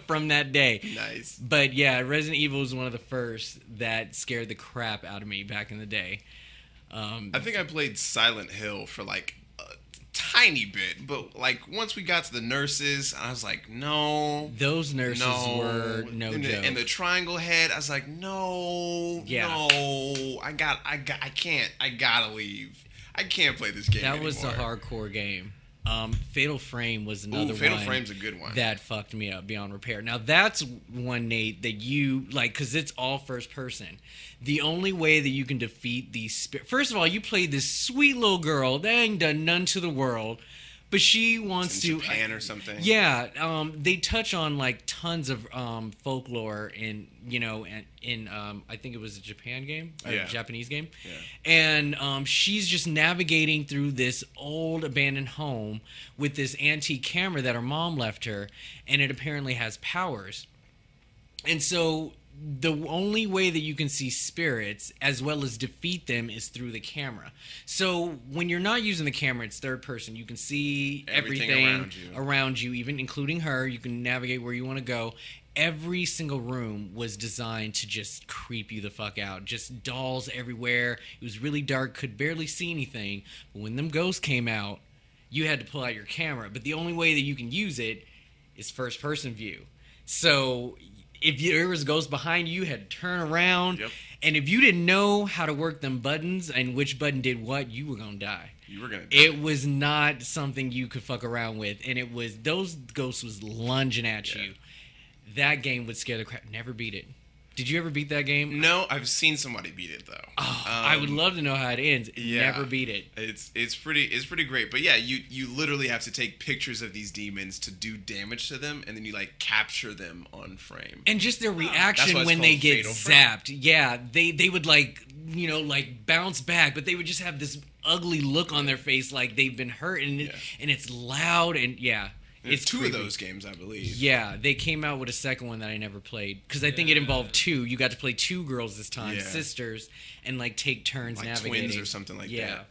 from that day. Nice. But yeah, Resident Evil was one of the first that scared the crap out of me back in the day. I think I played Silent Hill for a tiny bit, but once we got to the nurses, I was like, no. Those nurses were no joke. And the triangle head, I was like, no, no, I can't. I gotta leave. I can't play this game That anymore. was the hardcore game. Fatal Frame was another one. Fatal Frame's a good one. That fucked me up beyond repair. Now, that's one, Nate, that you, because it's all first person. The only way that you can defeat these... First of all, you played this sweet little girl that ain't done none to the world, but she wants to... Japan or something. Yeah, they touch on, tons of folklore in I think it was a Japan game? Or a Japanese game? Yeah. And she's just navigating through this old abandoned home with this antique camera that her mom left her, and it apparently has powers. And so the only way that you can see spirits as well as defeat them is through the camera. So when you're not using the camera, it's third person. You can see everything around you, even including her. You can navigate where you want to go. Every single room was designed to just creep you the fuck out. Just dolls everywhere. It was really dark, could barely see anything. But when them ghosts came out, you had to pull out your camera. But the only way that you can use it is first person view. So if there was a ghost behind you, you had to turn around. Yep. And if you didn't know how to work them buttons and which button did what, you were going to die. You were going to die. It was not something you could fuck around with. And it was, those ghosts was lunging at you. That game would scare the crap. Never beat it. Did you ever beat that game? No, I've seen somebody beat it though. Oh, I would love to know how it ends. Yeah, Never beat it. It's pretty great. But yeah, you literally have to take pictures of these demons to do damage to them, and then you capture them on frame. And just their reaction That's why when it's they called get Fatal Frame. zapped. Yeah, they would bounce back, but they would just have this ugly look on their face like they've been hurt, and it's loud and It's two creepy. of those games, I believe. Yeah, they came out with a second one that I never played because I think it involved two. You got to play two girls this time, sisters, and take turns navigating. Twins or something like that. I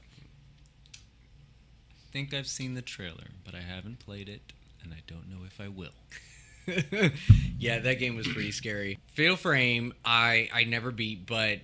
think I've seen the trailer, but I haven't played it, and I don't know if I will. Yeah, that game was pretty scary. Fatal Frame, I never beat, but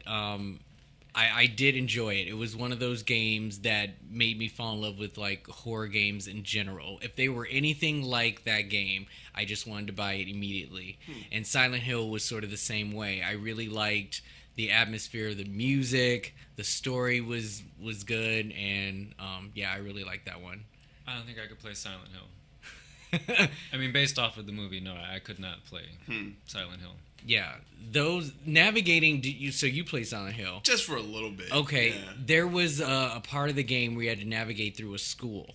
I did enjoy it. It was one of those games that made me fall in love with like horror games in general. If they were anything like that game, I just wanted to buy it immediately. And Silent Hill was sort of the same way. I really liked the atmosphere, the music, the story was good, and yeah, I really liked that one. I don't think I could play Silent Hill. I mean, based off of the movie, no, I could not play Silent Hill. Yeah, those navigating. So you play Silent Hill? Just for a little bit. Okay, Yeah. there was a part of the game where you had to navigate through a school.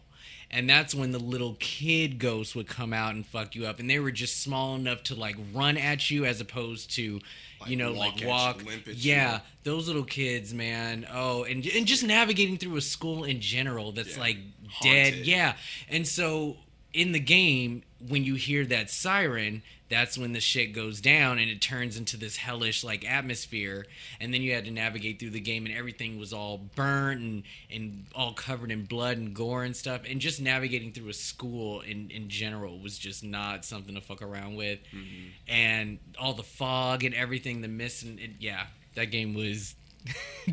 And that's when the little kid ghosts would come out and fuck you up. And they were just small enough to, like, run at you as opposed to, Like you know, walk like at you, walk. limp at Yeah, you. those little kids, man. Oh, and just navigating through a school in general that's, Yeah. like, dead. Haunted. Yeah. And so in the game, when you hear that siren, that's when the shit goes down and it turns into this hellish like atmosphere, and then you had to navigate through the game and everything was all burnt and all covered in blood and gore and stuff, and just navigating through a school in general was just not something to fuck around with. And all the fog and everything, the mist, and yeah, that game was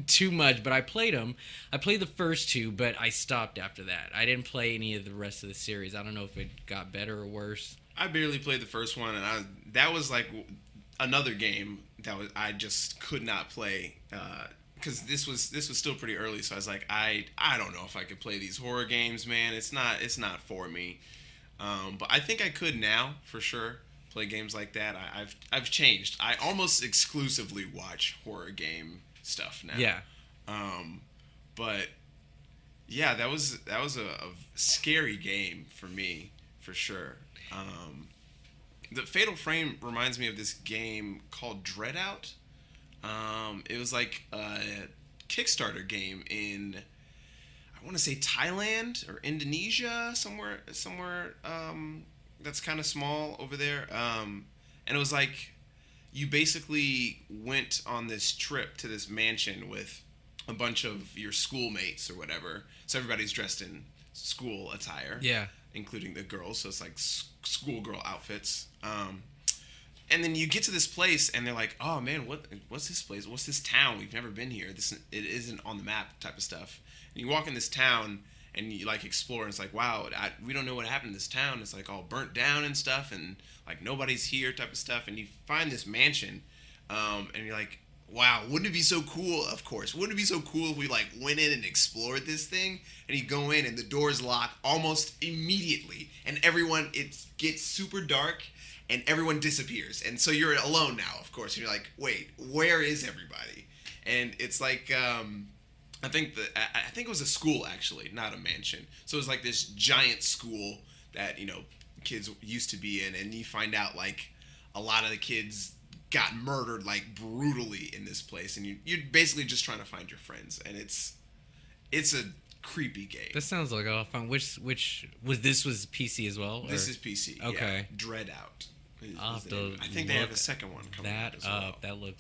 too much. But I played them. I played the first two, but I stopped after that. I didn't play any of the rest of the series. I don't know if it got better or worse. I barely played the first one, and that was like another game that I just could not play because this was still pretty early. So I was like, I don't know if I could play these horror games, man. It's not for me. But I think I could now for sure play games like that. I've changed. I almost exclusively watch horror game stuff now. Yeah. But yeah, that was a scary game for me for sure. The Fatal Frame reminds me of this game called Dreadout. It was like a Kickstarter game in, I want to say Thailand or Indonesia, somewhere that's kind of small over there. And it was like you basically went on this trip to this mansion with a bunch of your schoolmates or whatever. So everybody's dressed in school attire. Yeah. Including the girls, so it's like schoolgirl outfits. And then you get to this place, and they're like, "Oh man, what's this place? What's this town? We've never been here. It isn't on the map," type of stuff. And you walk in this town, and you like explore, and it's like, "Wow, we don't know what happened to this town. It's like all burnt down and stuff, and like nobody's here," type of stuff. And you find this mansion, and you're like, wow, wouldn't it be so cool? Of course. Wouldn't it be so cool if we like went in and explored this thing? And you go in and the doors lock almost immediately, and it gets super dark and everyone disappears. And so you're alone now, of course. And you're like, wait, where is everybody? And it's like I think it was a school actually, not a mansion. So it was like this giant school that, you know, kids used to be in, and you find out like a lot of the kids got murdered like brutally in this place, and you're basically just trying to find your friends, and it's a creepy game. That sounds like a fun. Which was PC as well? This is PC. Okay. Yeah. Dreadout. I'll have to I think they have a second one coming out as well.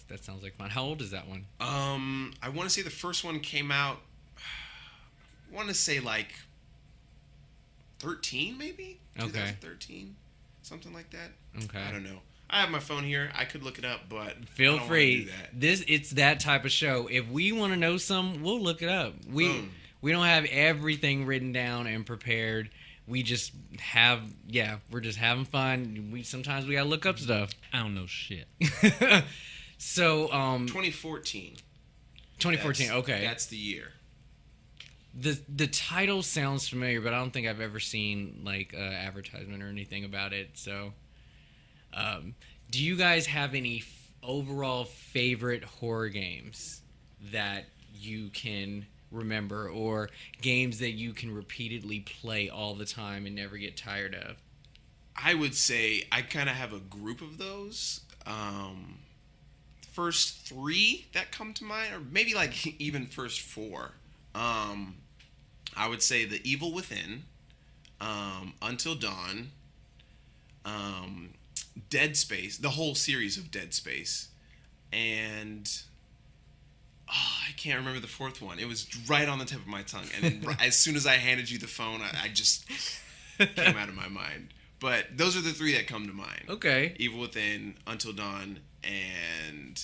That sounds like fun. How old is that one? I want to say the first one came out, I want to say like 13 maybe? Okay. 2013, something like that. Okay. I don't know. I have my phone here. I could look it up, but Feel I don't free. wanna do that. It's that type of show. If we want to know some, we'll look it up. We don't have everything written down and prepared. We just we're just having fun. Sometimes we gotta look up stuff. I don't know shit. So 2014. 2014. Okay. That's the year. The title sounds familiar, but I don't think I've ever seen like advertisement or anything about it. So, do you guys have any overall favorite horror games that you can remember, or games that you can repeatedly play all the time and never get tired of? I would say I kind of have a group of those. First three that come to mind, or maybe like even first four. I would say The Evil Within, Until Dawn, Dead Space, the whole series of Dead Space, and I can't remember the fourth one. It was right on the tip of my tongue, and then as soon as I handed you the phone, I just came out of my mind. But those are the three that come to mind. Okay. Evil Within, Until Dawn, and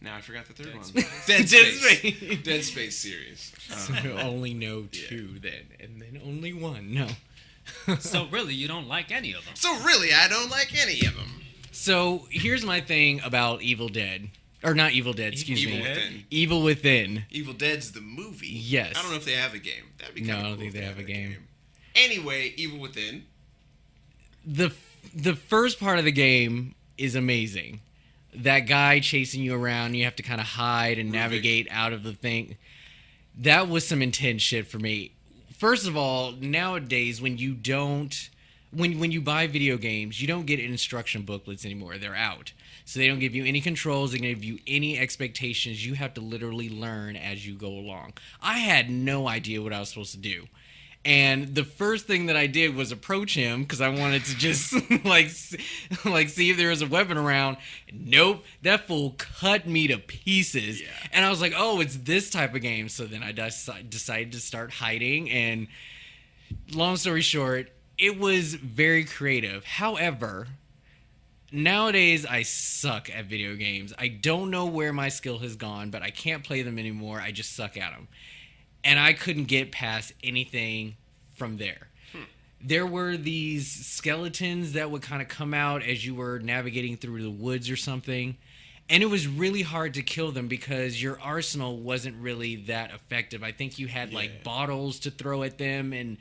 Now I forgot the third one. Space. Dead Dead Space. Space. Dead Space series. So only know two then, and then only one. No. So really, you don't like any of them? So really, I don't like any of them. So here's my thing about Evil Dead. Or not Evil Dead, excuse Evil me. Within. Evil Within. Evil Dead's the movie. Yes. I don't know if they have a game. That'd be No, kind of I cool. don't think if they have a game. Anyway, Evil Within. The first part of the game is amazing. That guy chasing you around, you have to kind of hide and Ruvik. navigate out of the thing. That was some intense shit for me. First of all, nowadays when you buy video games, you don't get instruction booklets anymore. They're out. So they don't give you any controls, they don't give you any expectations. You have to literally learn as you go along. I had no idea what I was supposed to do. And the first thing that I did was approach him because I wanted to just see if there was a weapon around. Nope, that fool cut me to pieces. Yeah. And I was like, oh, it's this type of game. So then I decided to start hiding. And long story short, it was very creative. However, nowadays I suck at video games. I don't know where my skill has gone, but I can't play them anymore. I just suck at them. And I couldn't get past anything from there. There were these skeletons that would kind of come out as you were navigating through the woods or something. And it was really hard to kill them because your arsenal wasn't really that effective. I think you had like bottles to throw at them. And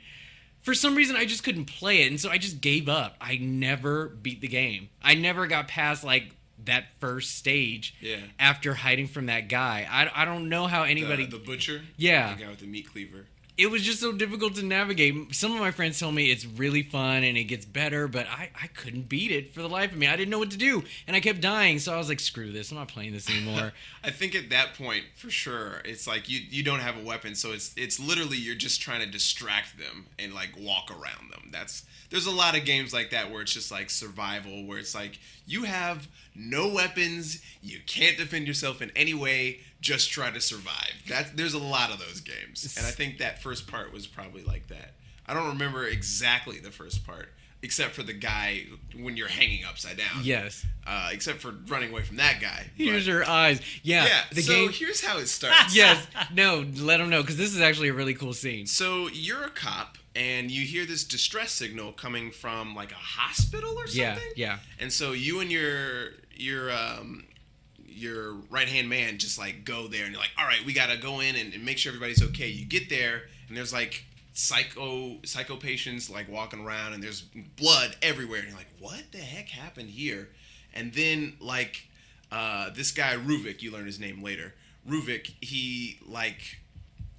for some reason, I just couldn't play it. And so I just gave up. I never beat the game. I never got past like that first stage after hiding from that guy. I don't know how anybody... The butcher? Yeah. The guy with the meat cleaver. It was just so difficult to navigate. Some of my friends tell me it's really fun and it gets better, but I couldn't beat it for the life of me. I didn't know what to do, and I kept dying, so I was like, screw this. I'm not playing this anymore. I think at that point, for sure, it's like you don't have a weapon, so it's literally you're just trying to distract them and like walk around them. There's a lot of games like that where it's just like survival, where it's like you have no weapons, you can't defend yourself in any way, just try to survive. There's a lot of those games, and I think that first part was probably like that. I don't remember exactly the first part, except for the guy when you're hanging upside down. Yes. Except for running away from that guy. Here's your eyes. Yeah. Yeah. So here's how it starts. Yes. No, let them know, because this is actually a really cool scene. So you're a cop, and you hear this distress signal coming from like a hospital or something. Yeah. And so you and your right hand man just like go there, and you're like, all right, we gotta go in and make sure everybody's okay. You get there, and there's like psycho patients like walking around, and there's blood everywhere, and you're like, what the heck happened here? And then like this guy Ruvik, you learn his name later. Ruvik, he like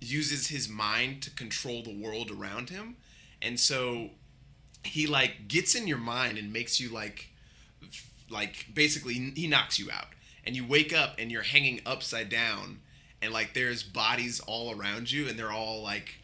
uses his mind to control the world around him, and so he like gets in your mind and makes you like basically he knocks you out, and you wake up and you're hanging upside down, and like there's bodies all around you, and they're all like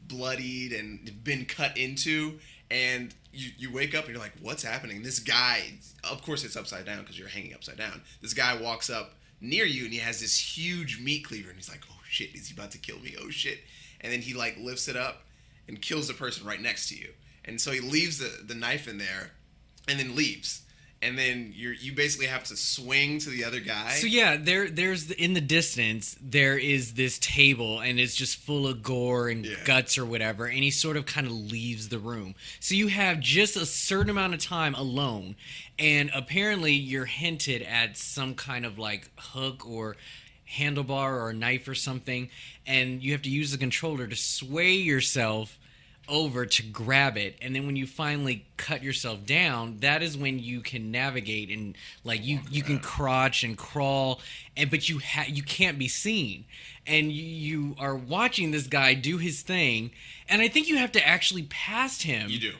bloodied and been cut into, and you wake up and you're like, what's happening? This guy, of course it's upside down because you're hanging upside down, this guy walks up near you and he has this huge meat cleaver, and he's like, oh shit, is he about to kill me? Oh shit. And then he like lifts it up and kills the person right next to you, and so he leaves the knife in there and then leaves. And then you basically have to swing to the other guy. So yeah, there's in the distance there is this table, and it's just full of gore and guts or whatever, and he sort of kind of leaves the room. So you have just a certain amount of time alone, and apparently you're hinted at some kind of like hook or handlebar or a knife or something, and you have to use the controller to sway yourself over to grab it, and then when you finally cut yourself down, that is when you can navigate and like you can crouch and crawl, but you can't be seen, and you are watching this guy do his thing, and I think you have to actually pass him. You do.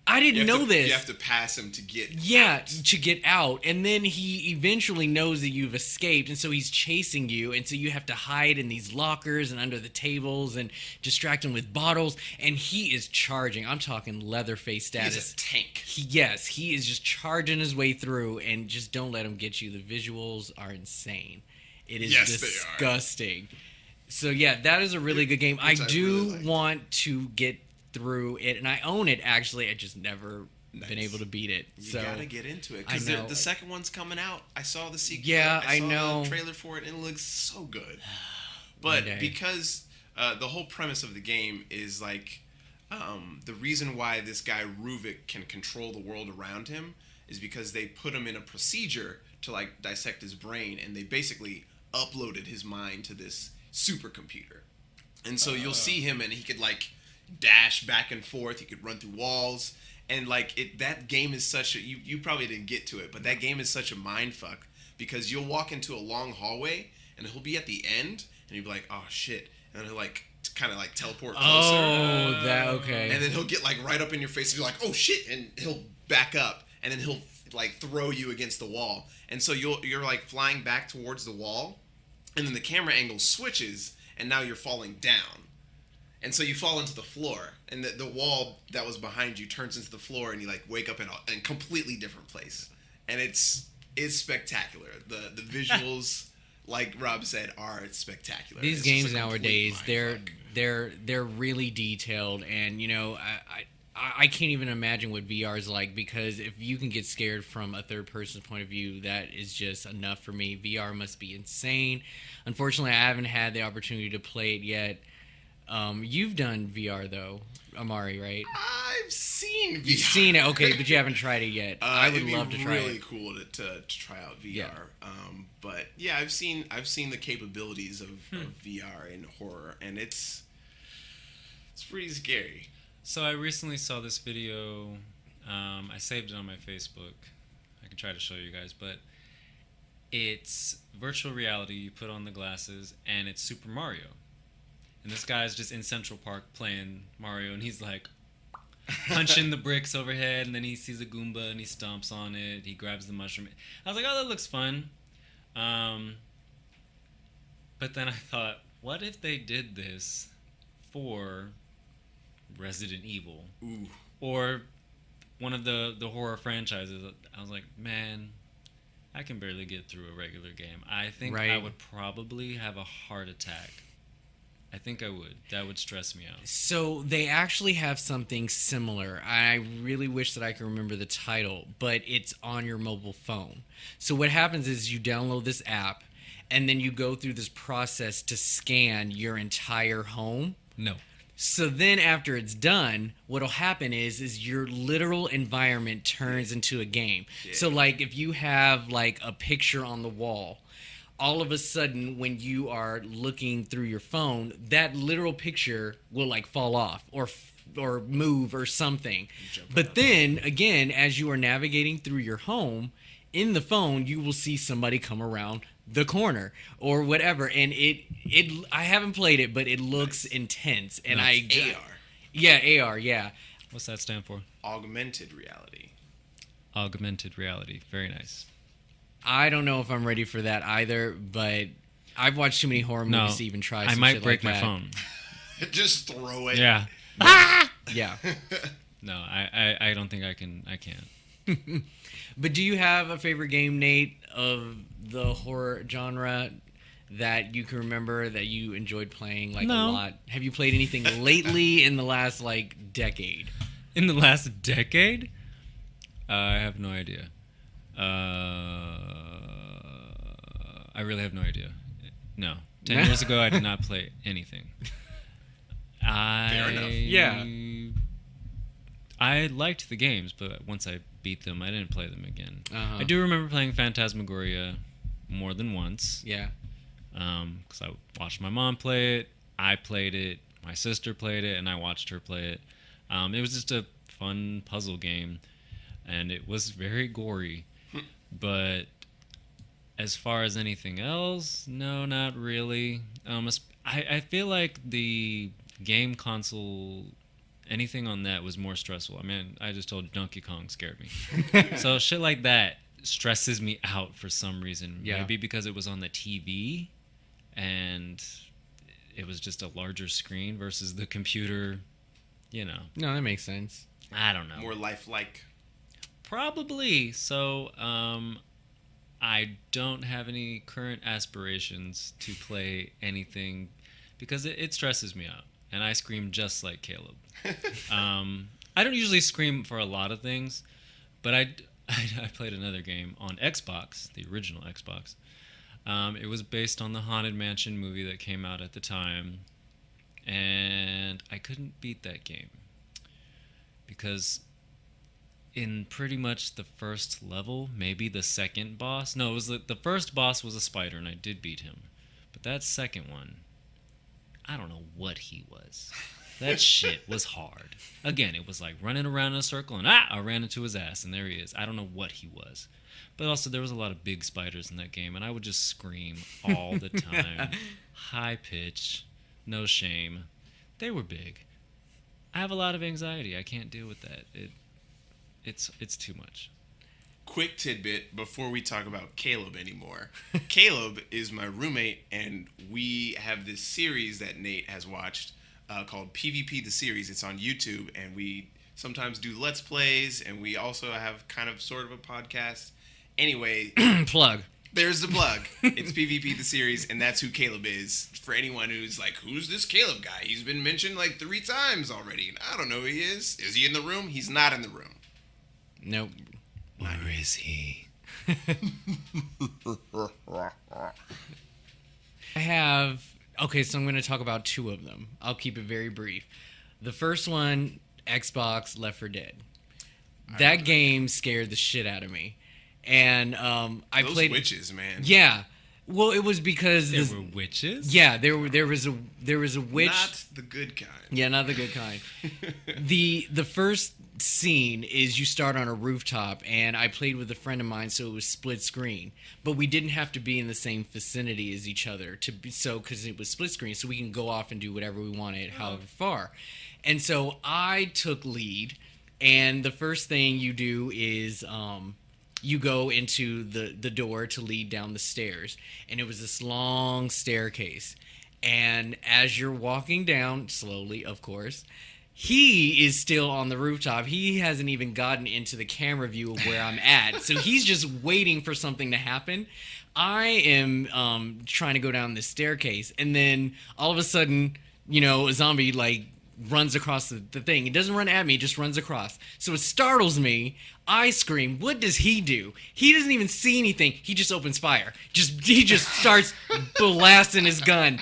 I didn't know this. You have to pass him to get out. To get out. And then he eventually knows that you've escaped, and so he's chasing you, and so you have to hide in these lockers and under the tables and distract him with bottles, and he is charging. I'm talking Leatherface status. He's a tank. He is just charging his way through, and just don't let him get you. The visuals are insane. It is disgusting. So yeah, that is a really good game. I do want to get through it, and I own it actually. I just never been able to beat it. You So gotta get into it I because know. the second one's coming out. I saw the sequel. Yeah, I saw know. the trailer for it, and it looks so good. One But day. because the whole premise of the game is like the reason why this guy Ruvik can control the world around him is because they put him in a procedure to like dissect his brain, and they basically uploaded his mind to this supercomputer. And so you'll see him, and he could like dash back and forth. He could run through walls, and like that game is such a you probably didn't get to it, but that game is such a mind fuck because you'll walk into a long hallway, and he'll be at the end, and you'll be like, oh shit, and then he'll like kind of like teleport closer. Oh, that okay. And then he'll get like right up in your face, and you're like, oh shit, and he'll back up, and then he'll like throw you against the wall, and so you're like flying back towards the wall, and then the camera angle switches, and now you're falling down, and so you fall into the floor, and the wall that was behind you turns into the floor, and you like wake up in a completely different place, and it's spectacular. The visuals, like Rob said, are spectacular. These It's games just a complete nowadays, mindfuck. they're really detailed, and you know, I can't even imagine what VR is like, because if you can get scared from a third person's point of view, that is just enough for me. VR must be insane. Unfortunately, I haven't had the opportunity to play it yet. You've done VR though, Amari, right? I've seen VR. You've seen it, okay, but you haven't tried it yet. I would love to try really it. cool to try out VR. Yeah. But yeah, I've seen the capabilities of VR in horror, and it's pretty scary. So I recently saw this video. I saved it on my Facebook. I can try to show you guys, but it's virtual reality. You put on the glasses, and it's Super Mario. And this guy's just in Central Park playing Mario, and he's like punching the bricks overhead, and then he sees a Goomba, and he stomps on it. He grabs the mushroom. I was like, oh, that looks fun. But then I thought, what if they did this for Resident Evil? Ooh. Or one of the horror franchises? I was like, man, I can barely get through a regular game. I think I Right. would probably have a heart attack. I think I would. That would stress me out. So they actually have something similar. I really wish that I could remember the title, but it's on your mobile phone. So what happens is you download this app, and then you go through this process to scan your entire home. No. So then after it's done, what'll happen is your literal environment turns into a game. Yeah. So like if you have like a picture on the wall, all of a sudden when you are looking through your phone, that literal picture will like fall off or move or something. But then again, as you are navigating through your home, in the phone you will see somebody come around the corner or whatever, and I haven't played it, but it looks intense. And AR. Yeah, AR, yeah. What's that stand for? Augmented reality. Augmented reality. Very nice. I don't know if I'm ready for that either, but I've watched too many horror movies to even try some I might shit break like my that. phone. Just throw it. Yeah. Yeah. No, I don't think I can't. But do you have a favorite game, Nate, of the horror genre that you can remember that you enjoyed playing like a No. lot? Have you played anything lately in the last like decade? In the last decade? I have no idea. I really have no idea. No. 10 years ago, I did not play anything. Fair enough. Yeah. I liked the games, but once I beat them, I didn't play them again. Uh-huh. I do remember playing Phantasmagoria more than once. Yeah. Because I watched my mom play it, I played it, my sister played it, and I watched her play it. It was just a fun puzzle game, and it was very gory. But as far as anything else, no, not really. I feel like the game console, anything on that was more stressful. I mean, I just told you Donkey Kong scared me. So shit like that stresses me out for some reason. Yeah. Maybe because it was on the TV and it was just a larger screen versus the computer, you know. No, that makes sense. I don't know. More lifelike. Probably. So, I don't have any current aspirations to play anything because it stresses me out. And I scream just like Caleb. I don't usually scream for a lot of things, but I played another game on Xbox, the original Xbox. It was based on the Haunted Mansion movie that came out at the time, and I couldn't beat that game because in pretty much the first level, maybe the second boss. No, it was the first boss was a spider, and I did beat him. But that second one, I don't know what he was. That shit was hard. Again, it was like running around in a circle, and I ran into his ass, and there he is. I don't know what he was. But also, there was a lot of big spiders in that game, and I would just scream all the time. High pitch, no shame. They were big. I have a lot of anxiety. I can't deal with that. It's too much. Quick tidbit before we talk about Caleb anymore. Caleb is my roommate, and we have this series that Nate has watched called PvP the Series. It's on YouTube, and we sometimes do Let's Plays, and we also have kind of sort of a podcast. Anyway, plug. There's the plug. It's PvP the Series, and that's who Caleb is. For anyone who's like, who's this Caleb guy? He's been mentioned like 3 times already, and I don't know who he is. Is he in the room? He's not in the room. Nope. Where is he? I have... Okay, so I'm going to talk about 2 of them. I'll keep it very brief. The first one, Xbox Left 4 Dead. That game scared the shit out of me. And I Those played... witches, man. Yeah. Well, it was because... There were witches? Yeah, there was a witch... Not the good kind. Yeah, not the good kind. The first scene is you start on a rooftop, and I played with a friend of mine, so it was split screen. But we didn't have to be in the same vicinity as each other because it was split screen, so we can go off and do whatever we wanted, however far. And so I took lead, and the first thing you do is you go into the door to lead down the stairs, and it was this long staircase. And as you're walking down, slowly, of course, he is still on the rooftop. He hasn't even gotten into the camera view of where I'm at. So he's just waiting for something to happen. I am trying to go down this staircase. And then all of a sudden, a zombie, runs across the thing. It doesn't run at me, it just runs across. So it startles me. I scream. What does he do? He doesn't even see anything. He just opens fire. He just starts blasting his gun.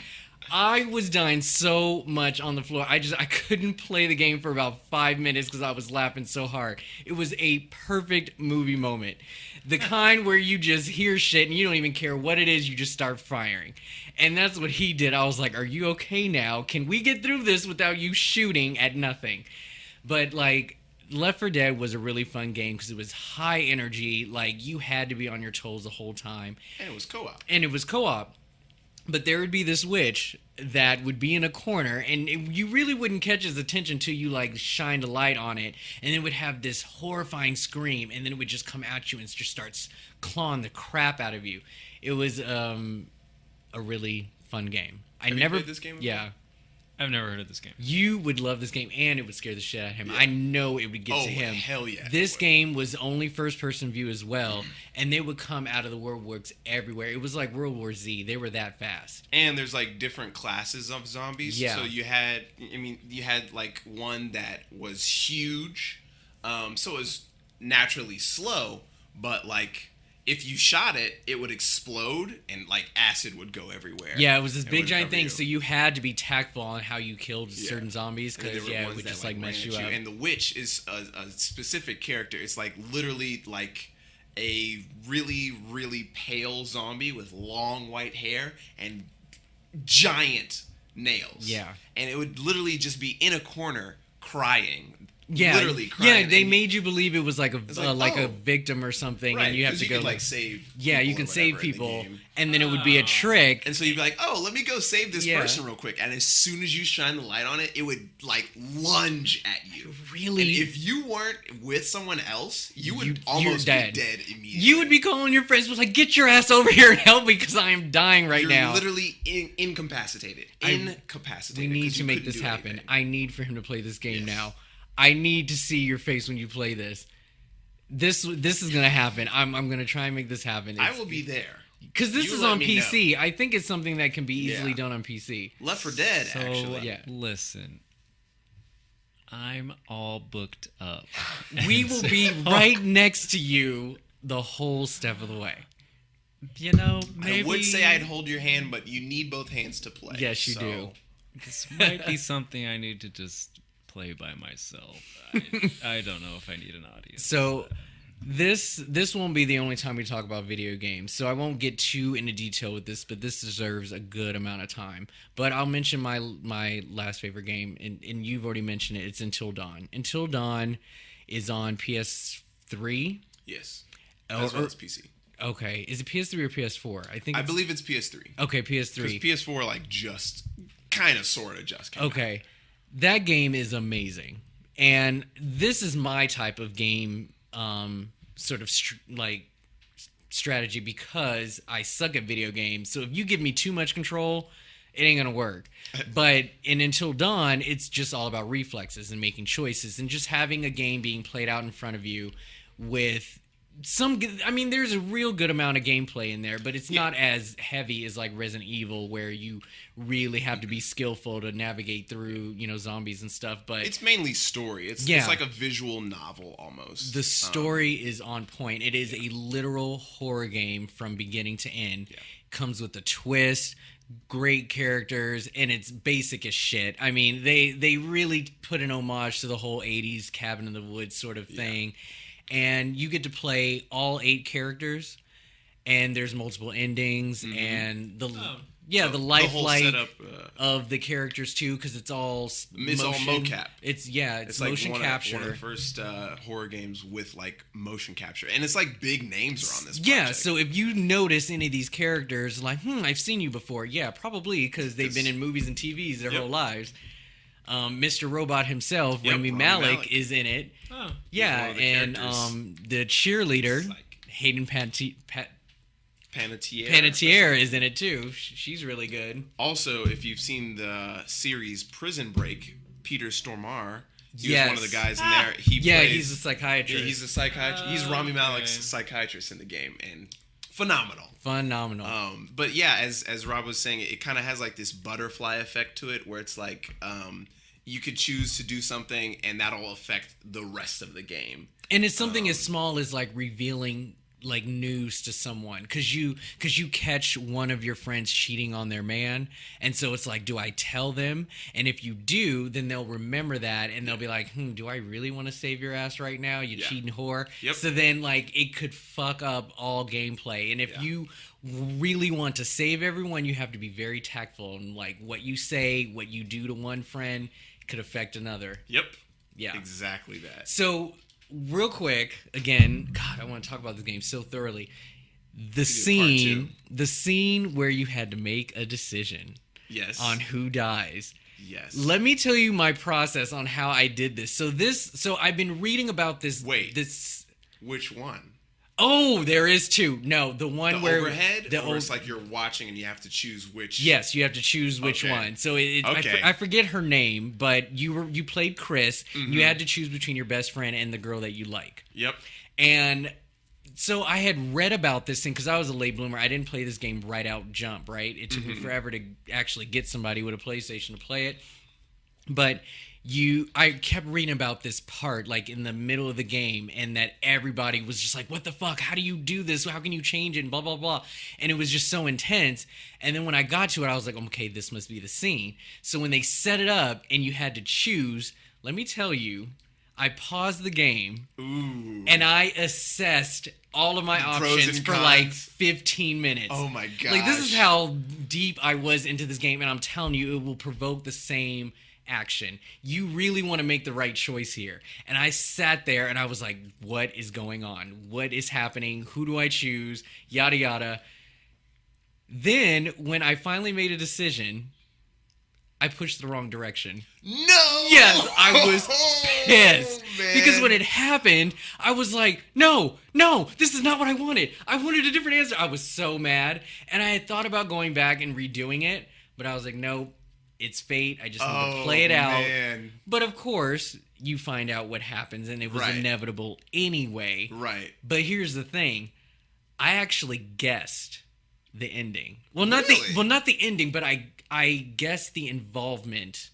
I was dying so much on the floor. I couldn't play the game for about 5 minutes because I was laughing so hard. It was a perfect movie moment. The kind where you just hear shit and you don't even care what it is, you just start firing. And that's what he did. I was like, are you okay now? Can we get through this without you shooting at nothing? But Left 4 Dead was a really fun game because it was high energy. You had to be on your toes the whole time. And it was co-op. But there would be this witch that would be in a corner, and you really wouldn't catch his attention till you shined a light on it, and it would have this horrifying scream, and then it would just come at you and just starts clawing the crap out of you. It was a really fun game. Have you played this game before? Yeah. I've never heard of this game. You would love this game, and it would scare the shit out of him. Yeah. I know it would get to him. Hell yeah. This game was only first-person view as well, and they would come out of the woodworks everywhere. It was like World War Z. They were that fast. And there's different classes of zombies. Yeah. So you had one that was huge, so it was naturally slow, but if you shot it, it would explode and acid would go everywhere. Yeah, it was this big giant thing, so you had to be tactful on how you killed certain zombies because it would just mess you up. And the witch is a specific character. It's literally a really, really pale zombie with long white hair and giant nails. Yeah. And it would literally just be in a corner crying. Yeah, literally crying. Yeah, they made you believe it was a victim or something, right, and you have to go save. Yeah, you can save people, and then it would be a trick. And so you'd be like, "Oh, let me go save this person real quick." And as soon as you shine the light on it, it would lunge at you. Really? And if you weren't with someone else, you would almost be dead immediately. You would be calling your friends, "Get your ass over here and help me because I am dying You're now." Literally incapacitated. We need to make this happen. Anything. I need for him to play this game now. I need to see your face when you play this. This is gonna happen. I'm gonna try and make this happen. I will be there because this is on PC. I think it's something that can be easily done on PC. Left 4 Dead, actually. Yeah. Listen, I'm all booked up. We will be right next to you the whole step of the way. You know, maybe I would say I'd hold your hand, but you need both hands to play. Yes, you do. This might be something I need to just play by myself. I don't know if I need an audience. So this won't be the only time we talk about video games. So I won't get too into detail with this, but this deserves a good amount of time. But I'll mention my last favorite game, and you've already mentioned it. It's Until Dawn. Until Dawn is on PS3. Yes. As well as PC. Okay. Is it PS3 or PS4? I believe it's PS3. Okay, PS3. Because PS4 like just kind of sort of just came Okay. out. That game is amazing. And this is my type of game sort of strategy because I suck at video games. So if you give me too much control, it ain't going to work. But in Until Dawn, it's just all about reflexes and making choices and just having a game being played out in front of you with there's a real good amount of gameplay in there, but it's not as heavy as like Resident Evil where you really have to be skillful to navigate through, zombies and stuff. But it's mainly story. It's like a visual novel almost. The story is on point. It is a literal horror game from beginning to end. Yeah. Comes with a twist, great characters, and it's basic as shit. I mean, they really put an homage to the whole 80s cabin in the woods sort of thing. And you get to play all 8 characters, and there's multiple endings, and the life setup, of the characters too, because it's all all mocap. It's it's motion like capture. One of the first horror games with like motion capture, and it's like big names are on this. Yeah, project. so if you notice any of these characters, like, I've seen you before. Yeah, probably because they've been in movies and TVs their whole lives. Mr. Robot himself, Rami Malek, is in it. Oh, yeah, and the cheerleader, Hayden Panettiere is in it too. She's really good. Also, if you've seen the series Prison Break, Peter Stormare, he was one of the guys in there. He's a psychiatrist. Yeah, he's a psychiatrist. He's Rami Malek's psychiatrist in the game, and phenomenal. But yeah, as Rob was saying, it kind of has like this butterfly effect to it, where it's like you could choose to do something, and that'll affect the rest of the game. And it's something as small as like revealing like news to someone because you catch one of your friends cheating on their man, and so it's like, do I tell them? And if you do, then they'll remember that, and they'll be like, do I really want to save your ass right now, you cheating whore? Yep. So then like it could fuck up all gameplay. And if you really want to save everyone, you have to be very tactful, and like what you say, what you do to one friend could affect another. Yep. Yeah. Exactly that. So real quick, again, God, I want to talk about this game so thoroughly. The scene where you had to make a decision on who dies. Yes. Let me tell you my process on how I did this. So I've been reading about this. Which one? Oh, there is 2. No, the one where overhead, or it's like you're watching and you have to choose which. Yes, you have to choose which one. So I forget her name, but you played Chris. Mm-hmm. You had to choose between your best friend and the girl that you like. Yep. And so I had read about this thing because I was a late bloomer. I didn't play this game right out jump. Right, it took me forever to actually get somebody with a PlayStation to play it, but. I kept reading about this part like in the middle of the game, and that everybody was just like, what the fuck, how do you do this, how can you change it, and blah blah blah, and it was just so intense. And then when I got to it, I was like, okay, this must be the scene. So when they set it up and you had to choose, let me tell you, I paused the game and I assessed all of my options for like 15 minutes. Oh my gosh. Like, this is how deep I was into this game, and I'm telling you, it will provoke the same action. You really want to make the right choice here. And I sat there and I was like, what is going on? What is happening? Who do I choose? Yada yada. Then when I finally made a decision, I pushed the wrong direction. No! Yes, I was pissed. Because when it happened, I was like, no, this is not what I wanted. I wanted a different answer. I was so mad. And I had thought about going back and redoing it, but I was like, nope. It's fate. I just need to play it out. Man. But of course, you find out what happens, and it was inevitable anyway. Right. But here's the thing: I actually guessed the ending. Well, not the ending, but I guessed the involvement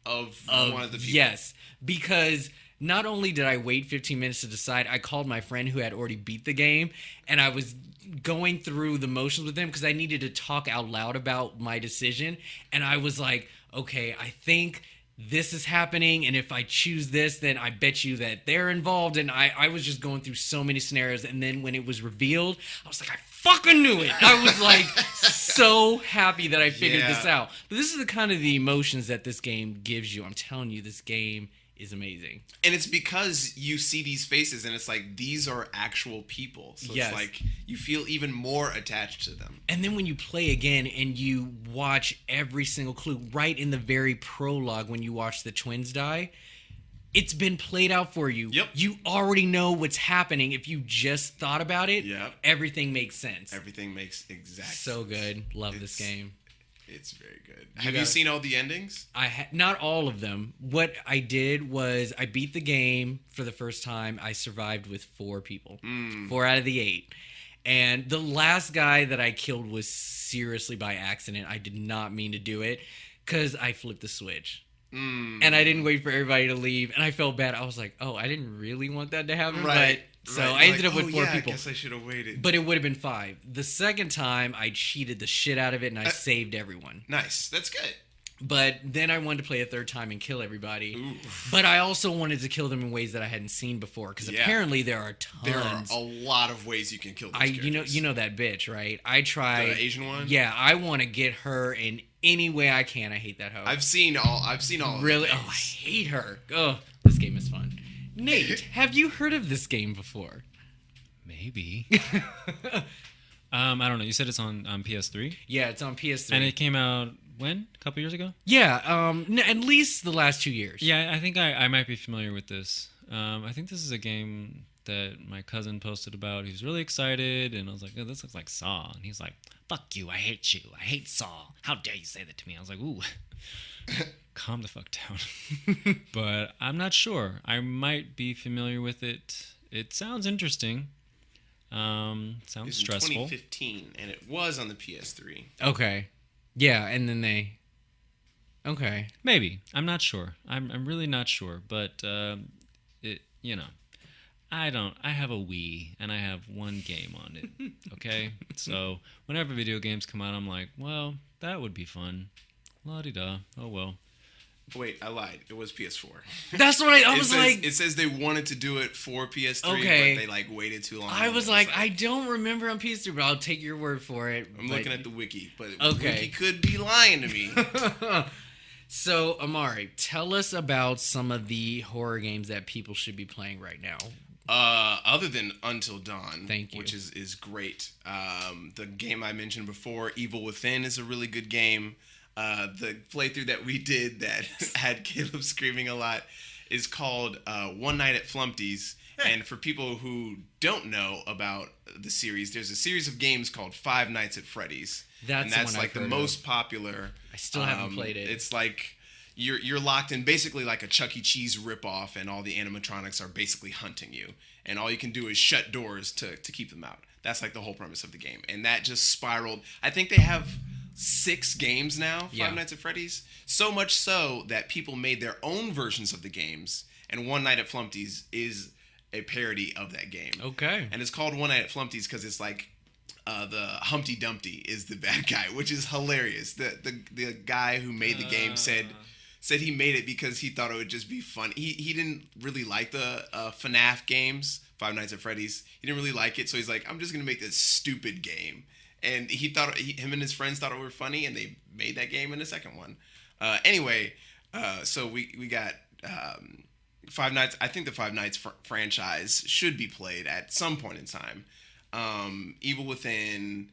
of one of the people. Yes, because not only did I wait 15 minutes to decide, I called my friend who had already beat the game, and I was going through the motions with him because I needed to talk out loud about my decision. And I was like, okay, I think this is happening, and if I choose this, then I bet you that they're involved. And I was just going through so many scenarios, and then when it was revealed, I was like, I fucking knew it. I was like so happy that I figured this out. But this is the kind of the emotions that this game gives you. I'm telling you, this game is amazing. And it's because you see these faces and it's like, these are actual people. So Yes. it's like, you feel even more attached to them. And then when you play again and you watch every single clue right in the very prologue when you watch the twins die, it's been played out for you. Yep. You already know what's happening. If you just thought about it, Yep. everything makes sense. Everything makes exact So sense. good. Love this game. It's very good. Have you gotta- seen all the endings? Not all of them. What I did was I beat the game for the first time. I survived with 4 people. 4 out of the 8. And the last guy that I killed was seriously by accident. I did not mean to do it because I flipped the switch. And I didn't wait for everybody to leave. And I felt bad. I was like, oh, I didn't really want that to happen. Right. But, so I ended up with 4 I people. guess I should have waited. But it would have been 5. The second time, I cheated the shit out of it and I saved everyone. Nice. That's good. But then I wanted to play a third time and kill everybody. Ooh. But I also wanted to kill them in ways that I hadn't seen before. Because apparently there are tons. There are a lot of ways you can kill those characters. You know that bitch, right? I tried. The Asian one? Yeah, I want to get her in any way I can. I hate that hoe. I've seen all really. of Oh, the I things. hate her. Oh, this game is fun. Nate, have you heard of this game before? Maybe. I don't know. You said it's on PS3? Yeah, it's on PS3. And it came out when? A couple years ago? Yeah, at least the last 2 years. Yeah, I think I might be familiar with this. I think this is a game that my cousin posted about. He was really excited, and I was like, oh, this looks like Saw. And he was like, fuck you, I hate you. I hate Saw. How dare you say that to me? I was like, ooh, calm the fuck down. But I'm not sure. I might be familiar with it. It sounds interesting. Sounds It was in stressful. 2015, and it was on the PS3. Okay. Yeah, and then they... Okay. Maybe. I'm not sure. I'm really not sure. But I have a Wii and I have one game on it. Okay? So whenever video games come out, I'm like, well, that would be fun. La-di-da. Oh well. Wait, I lied. It was PS4. That's what I was like... It says they wanted to do it for PS3, Okay. but they waited too long. I was like, I don't remember on PS3, but I'll take your word for it. I'm looking at the wiki, but Okay. the wiki could be lying to me. So, Amari, tell us about some of the horror games that people should be playing right now. Other than Until Dawn, Thank you. which is great. The game I mentioned before, Evil Within, is a really good game. The playthrough that we did that had Caleb screaming a lot is called One Night at Flumpty's. And for people who don't know about the series, there's a series of games called Five Nights at Freddy's. That's and the that's one like I've the heard most of. popular. I still haven't played it. It's like you're locked in basically like a Chuck E. Cheese ripoff, and all the animatronics are basically hunting you. And all you can do is shut doors to keep them out. That's like the whole premise of the game. And that just spiraled. I think they have 6 games now, Five Nights at Freddy's. So much so that people made their own versions of the games. And One Night at Flumpty's is a parody of that game. Okay. And it's called One Night at Flumpty's because it's like the Humpty Dumpty is the bad guy, which is hilarious. The guy who made the game said he made it because he thought it would just be fun. He didn't really like the FNAF games, Five Nights at Freddy's. He didn't really like it, so he's like, I'm just gonna make this stupid game. And he thought him and his friends thought it were funny, and they made that game in the second one. Anyway, so we got Five Nights. I think the Five Nights franchise should be played at some point in time. Evil Within,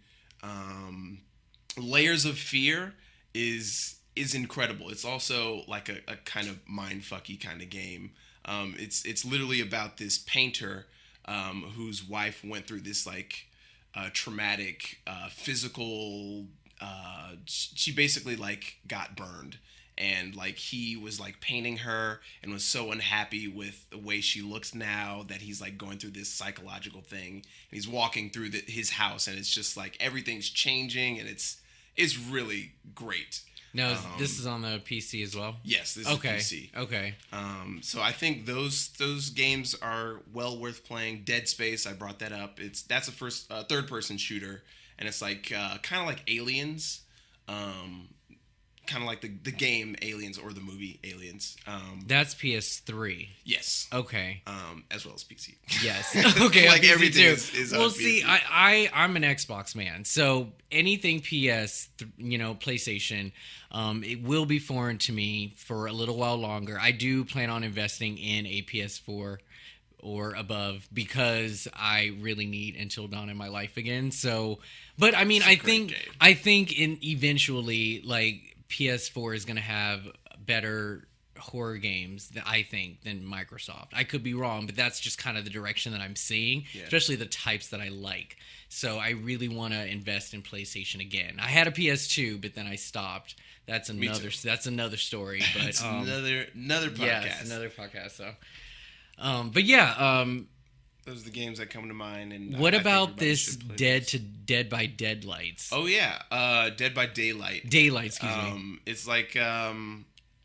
Layers of Fear is incredible. It's also like a kind of mindfucky kind of game. It's literally about this painter whose wife went through this like traumatic physical. She basically like got burned. And like he was like painting her and was so unhappy with the way she looks now that he's like going through this psychological thing. And he's walking through his house and it's just like everything's changing and it's really great. No, this is on the PC as well. Yes, this Okay. is PC. Okay. So I think those games are well worth playing. Dead Space, I brought that up. That's a third person shooter, and it's like kind of like Aliens, kind of like the game Aliens or the movie Aliens. That's PS3. Yes. Okay. As well as PC. Yes. Okay. Like PC everything too. is well, on see, PC. I'm an Xbox man, so anything PS, PlayStation, it will be foreign to me for a little while longer. I do plan on investing in a PS4 or above because I really need Until Dawn in my life again. So, but I mean, I think eventually like PS4 is going to have better horror games than Microsoft. I could be wrong, but that's just kind of the direction that I'm seeing, especially the types that I like. So I really want to invest in PlayStation again. I had a PS2, but then I stopped. That's another story. But It's another podcast. Yes, another podcast. So, but yeah. Those are the games that come to mind. And what I think about everybody this should play Dead by Deadlights? Oh yeah, Dead by Daylight. Daylight, excuse me. It's like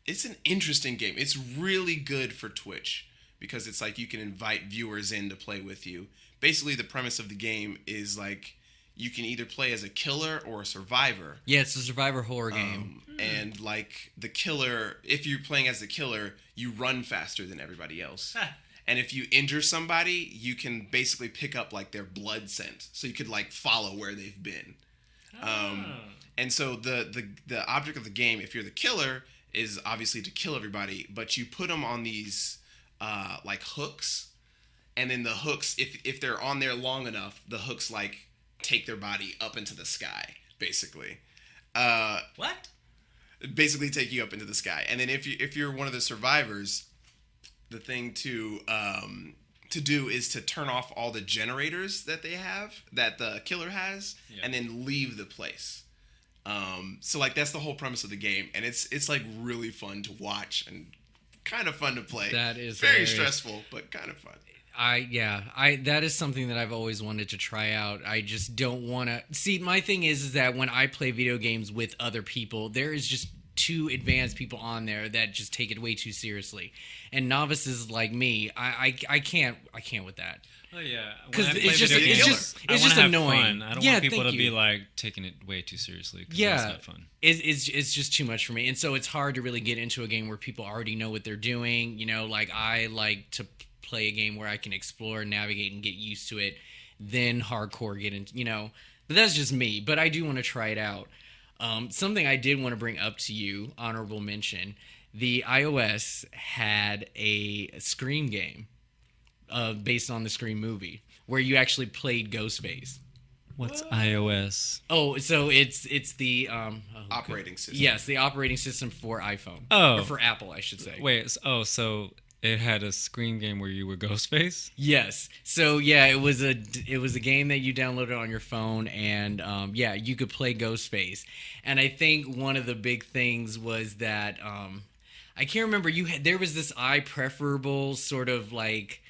it's an interesting game. It's really good for Twitch because it's like you can invite viewers in to play with you. Basically, the premise of the game is like you can either play as a killer or a survivor. Yeah, it's a survivor horror game. And like the killer, if you're playing as the killer, you run faster than everybody else. And if you injure somebody, you can basically pick up like their blood scent, so you could like follow where they've been. And so the object of the game, if you're the killer, is obviously to kill everybody, but you put them on these like hooks, and then the hooks, if they're on there long enough, the hooks like take their body up into the sky, basically. What? Basically take you up into the sky, and then if you're one of the survivors, the thing to do is to turn off all the generators that the killer has, and then leave the place. So like that's the whole premise of the game, and it's like really fun to watch and kind of fun to play. That is very hilarious. stressful, but kind of fun. That is something that I've always wanted to try out. I just don't want to see. My thing is that when I play video games with other people, there is just too advanced people on there that just take it way too seriously, and novices like me, I can't with that. Oh yeah, because When I it's play video games, just I wanna have annoying. Fun. I don't want people to be like taking it way too seriously. Yeah, that's not fun. It's just too much for me, and so it's hard to really get into a game where people already know what they're doing. Like I like to play a game where I can explore, navigate, and get used to it. Then hardcore get into but that's just me. But I do want to try it out. Something I did want to bring up to you, honorable mention, the iOS had a Scream game based on the Scream movie where you actually played Ghostface. What's iOS? Oh, so it's the operating system. Yes, the operating system for iPhone. Oh. Or for Apple, I should say. Wait, so it had a Scream game where you were Ghostface? Yes. So yeah, it was a game that you downloaded on your phone, and you could play Ghostface. And I think one of the big things was that I can't remember, there was this preferable sort of like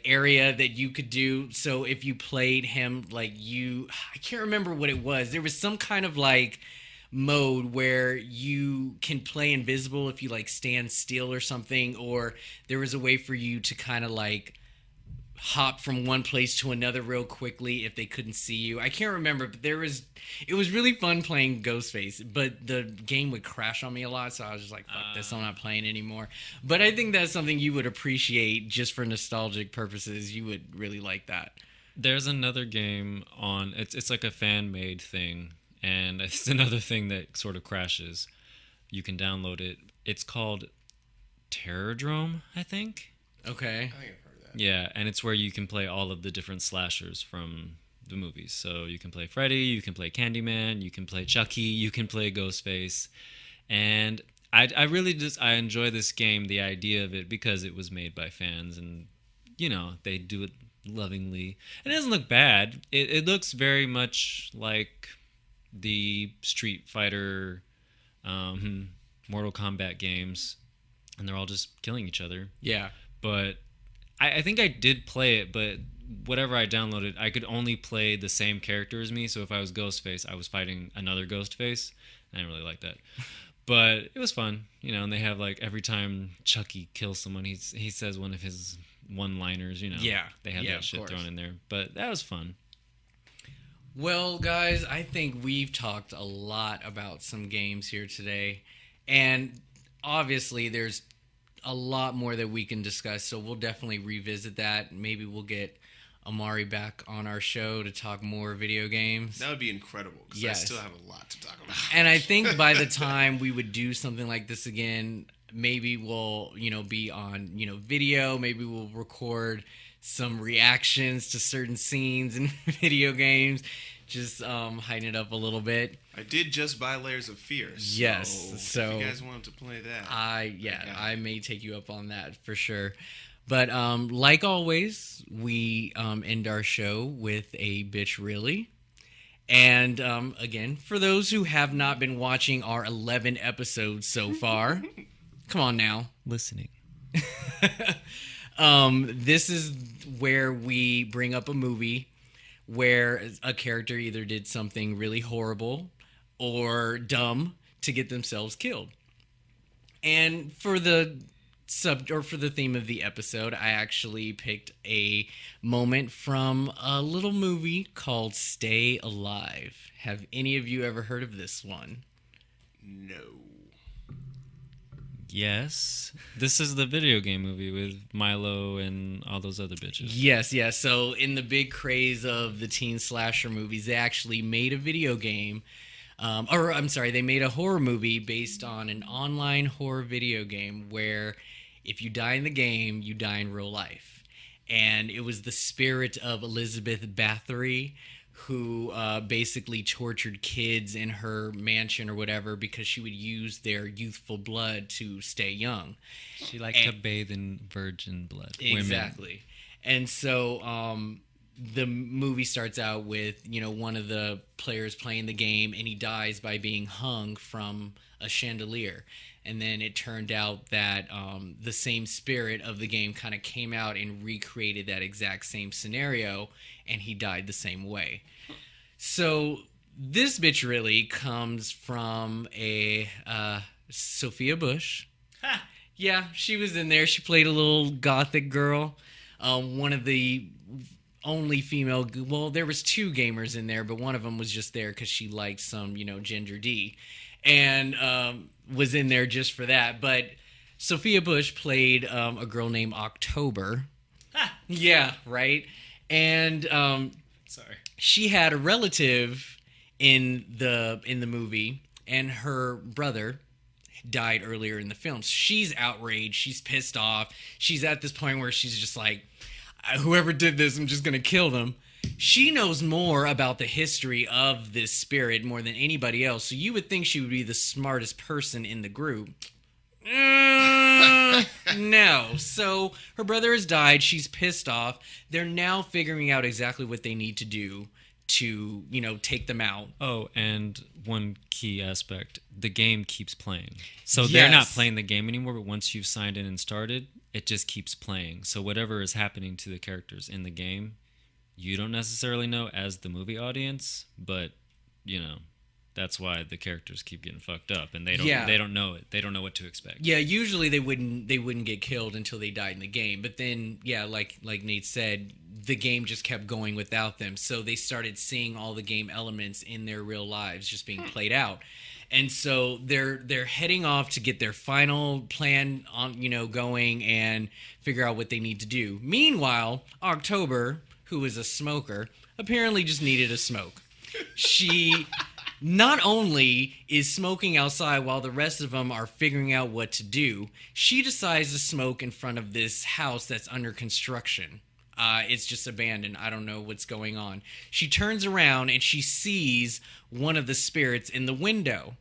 area that you could do. So if you played him, I can't remember what it was. There was some kind of mode where you can play invisible if you stand still or something, or there was a way for you to kind of hop from one place to another real quickly if they couldn't see you. I can't remember, but it was really fun playing Ghostface, but the game would crash on me a lot, so I was just like, fuck this, I'm not playing anymore. But I think that's something you would appreciate just for nostalgic purposes. You would really like that. There's another game on, it's like a fan-made thing, and it's another thing that sort of crashes. You can download it. It's called Terrordrome, I think. Okay. I think I've heard of that. Yeah, and it's where you can play all of the different slashers from the movies. So you can play Freddy, you can play Candyman, you can play Chucky, you can play Ghostface. And I really I enjoy this game, the idea of it, because it was made by fans, and they do it lovingly. It doesn't look bad. It looks very much like the Street Fighter, Mortal Kombat games, and they're all just killing each other. Yeah. But I think I did play it, but whatever I downloaded, I could only play the same character as me. So if I was Ghostface, I was fighting another Ghostface. I didn't really like that. But it was fun, and they have like every time Chucky kills someone, he says one of his one-liners, Yeah. They have Yeah, that shit of thrown course. in there. But that was fun. Well, guys, I think we've talked a lot about some games here today. And obviously, there's a lot more that we can discuss, so we'll definitely revisit that. Maybe we'll get Amari back on our show to talk more video games. That would be incredible, because Yes. I still have a lot to talk about. And I think by the time we would do something like this again, maybe we'll, be on, video. Maybe we'll record some reactions to certain scenes in video games. Just heighten it up a little bit. I did just buy Layers of Fear. Yes, so if you guys wanted to play that, I may take you up on that for sure. But like always, we end our show with a bitch really. And again, for those who have not been watching our 11 episodes so far, come on now. Listening. This is where we bring up a movie where a character either did something really horrible or dumb to get themselves killed. And for the theme of the episode, I actually picked a moment from a little movie called Stay Alive. Have any of you ever heard of this one? no. Yes. This is the video game movie with Milo and all those other bitches. Yes. So in the big craze of the teen slasher movies, they actually made a video game. They made a horror movie based on an online horror video game where if you die in the game, you die in real life. And it was the spirit of Elizabeth Bathory, who basically tortured kids in her mansion or whatever because she would use their youthful blood to stay young. She liked to bathe in virgin blood. Exactly. And so the movie starts out with, one of the players playing the game, and he dies by being hung from a chandelier. And then it turned out that the same spirit of the game kind of came out and recreated that exact same scenario, and he died the same way. So this bitch really comes from a Sophia Bush. Ha! Yeah, she was in there. She played a little gothic girl. One of the only female... Well, there was two gamers in there, but one of them was just there because she liked some, Ginger D. And was in there just for that. But Sophia Bush played a girl named October. Ha! Yeah, right? And Sorry. she had a relative in the movie, and her brother died earlier in the film. So she's outraged. She's pissed off. She's at this point where she's just like, whoever did this, I'm just going to kill them. She knows more about the history of this spirit more than anybody else. So you would think she would be the smartest person in the group. No. So her brother has died. She's pissed off. They're now figuring out exactly what they need to do to, take them out. Oh, and one key aspect, the game keeps playing. So they're not Yes. playing the game anymore, but once you've signed in and started, it just keeps playing. So whatever is happening to the characters in the game, you don't necessarily know as the movie audience, but, that's why the characters keep getting fucked up, and they don't know it. They don't know what to expect. Yeah, usually they wouldn't get killed until they died in the game. But then, yeah, like Nate said, the game just kept going without them. So they started seeing all the game elements in their real lives just being played out. And so they're heading off to get their final plan on, going and figure out what they need to do. Meanwhile, October, who is a smoker, apparently just needed a smoke. She not only is smoking outside while the rest of them are figuring out what to do, she decides to smoke in front of this house that's under construction. It's just abandoned. I don't know what's going on. She turns around and she sees one of the spirits in the window.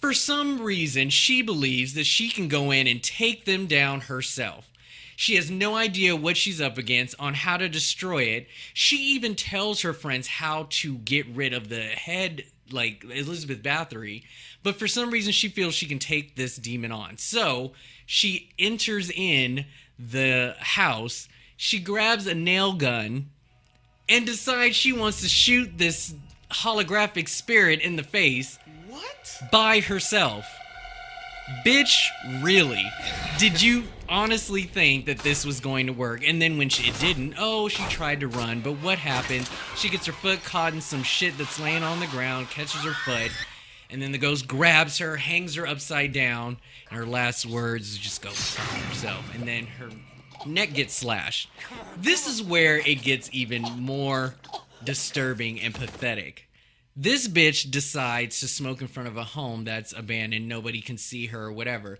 For some reason, she believes that she can go in and take them down herself. She has no idea what she's up against on how to destroy it. She even tells her friends how to get rid of the head, like Elizabeth Bathory. But for some reason, she feels she can take this demon on. So she enters in the house. She grabs a nail gun and decides she wants to shoot this holographic spirit in the face What? by herself. Bitch, really? Did you honestly think that this was going to work? And then when it didn't, she tried to run, but what happens? She gets her foot caught in some shit that's laying on the ground, catches her foot, and then the ghost grabs her, hangs her upside down, and her last words just go fuck herself. And then her neck gets slashed. This is where it gets even more disturbing and pathetic. This bitch decides to smoke in front of a home that's abandoned, nobody can see her or whatever.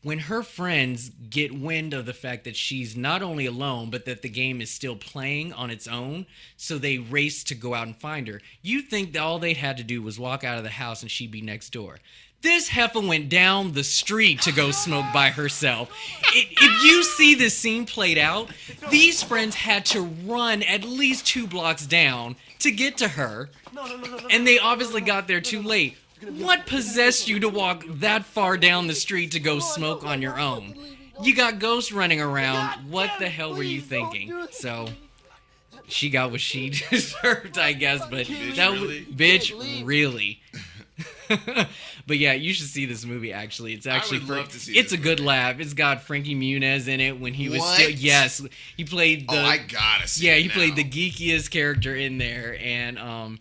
When her friends get wind of the fact that she's not only alone, but that the game is still playing on its own, so they race to go out and find her. You'd think that all they had to do was walk out of the house and she'd be next door. This heifer went down the street to go smoke by herself. If you see this scene played out, these friends had to run at least 2 blocks down to get to her, and they obviously got there too late. What possessed you to walk that far down the street to go smoke on your own? You got ghosts running around. What the hell were you thinking? So, she got what she deserved, I guess, but bitch, really? But yeah, you should see this movie. Actually, it's actually it's a good laugh. It's got Frankie Muniz in it when he was still. Yes, he played the. I gotta see. Yeah, he played the geekiest character in there, and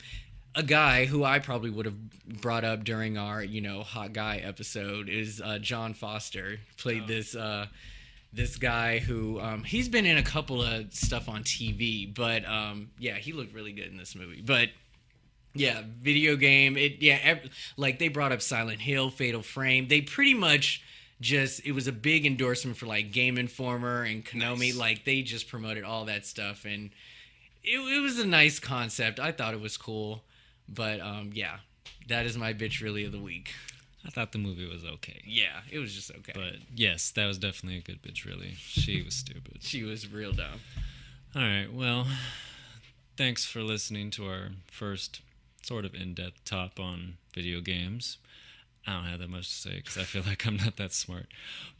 a guy who I probably would have brought up during our hot guy episode is John Foster. Played this guy who he's been in a couple of stuff on TV, but yeah, he looked really good in this movie, but. Yeah, video game. Like they brought up Silent Hill, Fatal Frame. They pretty much it was a big endorsement for like Game Informer and Konami. Nice. Like they just promoted all that stuff, and it was a nice concept. I thought it was cool, but yeah, that is my bitch really of the week. I thought the movie was okay. Yeah, it was just okay. But yes, that was definitely a good bitch really. She was stupid. She was real dumb. All right, well, thanks for listening to our first sort of in-depth top on video games. I don't have that much to say because I feel like I'm not that smart.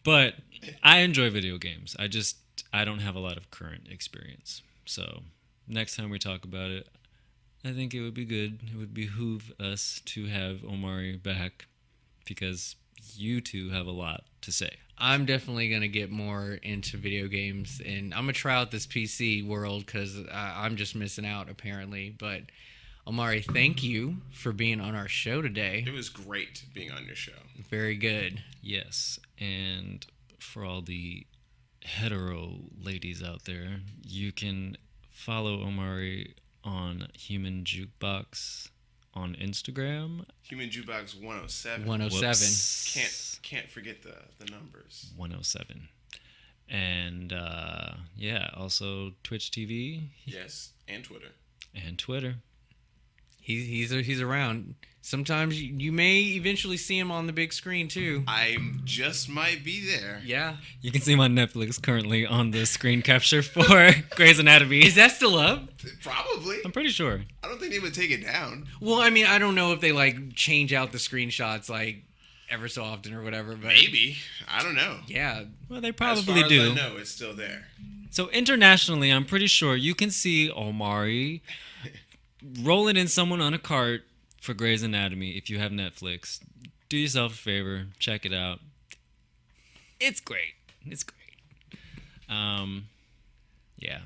But I enjoy video games. I don't have a lot of current experience. So next time we talk about it, I think it would be good. It would behoove us to have Omari back because you two have a lot to say. I'm definitely going to get more into video games, and I'm going to try out this PC world because I'm just missing out apparently. But Omari, thank you for being on our show today. It was great being on your show. Very good. Yes, and for all the hetero ladies out there, you can follow Omari on Human Jukebox on Instagram. Human Jukebox 107. 107. Whoops. Can't forget the numbers. 107. And yeah, also Twitch TV. Yes, and Twitter. And Twitter. He's around. Sometimes you may eventually see him on the big screen too. I just might be there. Yeah. You can see him on Netflix currently on the screen capture for Grey's Anatomy. Is that still up? Probably. I'm pretty sure. I don't think they would take it down. Well, I mean, I don't know if they like change out the screenshots like ever so often or whatever, but maybe. I don't know. Yeah. Well, they probably as far do. As I know, it's still there. So internationally, I'm pretty sure you can see Omari rolling in someone on a cart for Grey's Anatomy if you have Netflix. Do yourself a favor, check it out. It's great. It's great. Yeah.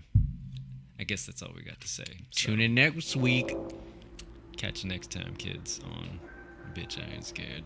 I guess that's all we got to say. Tune in next week. Catch you next time, kids, on Bitch I Ain't Scared.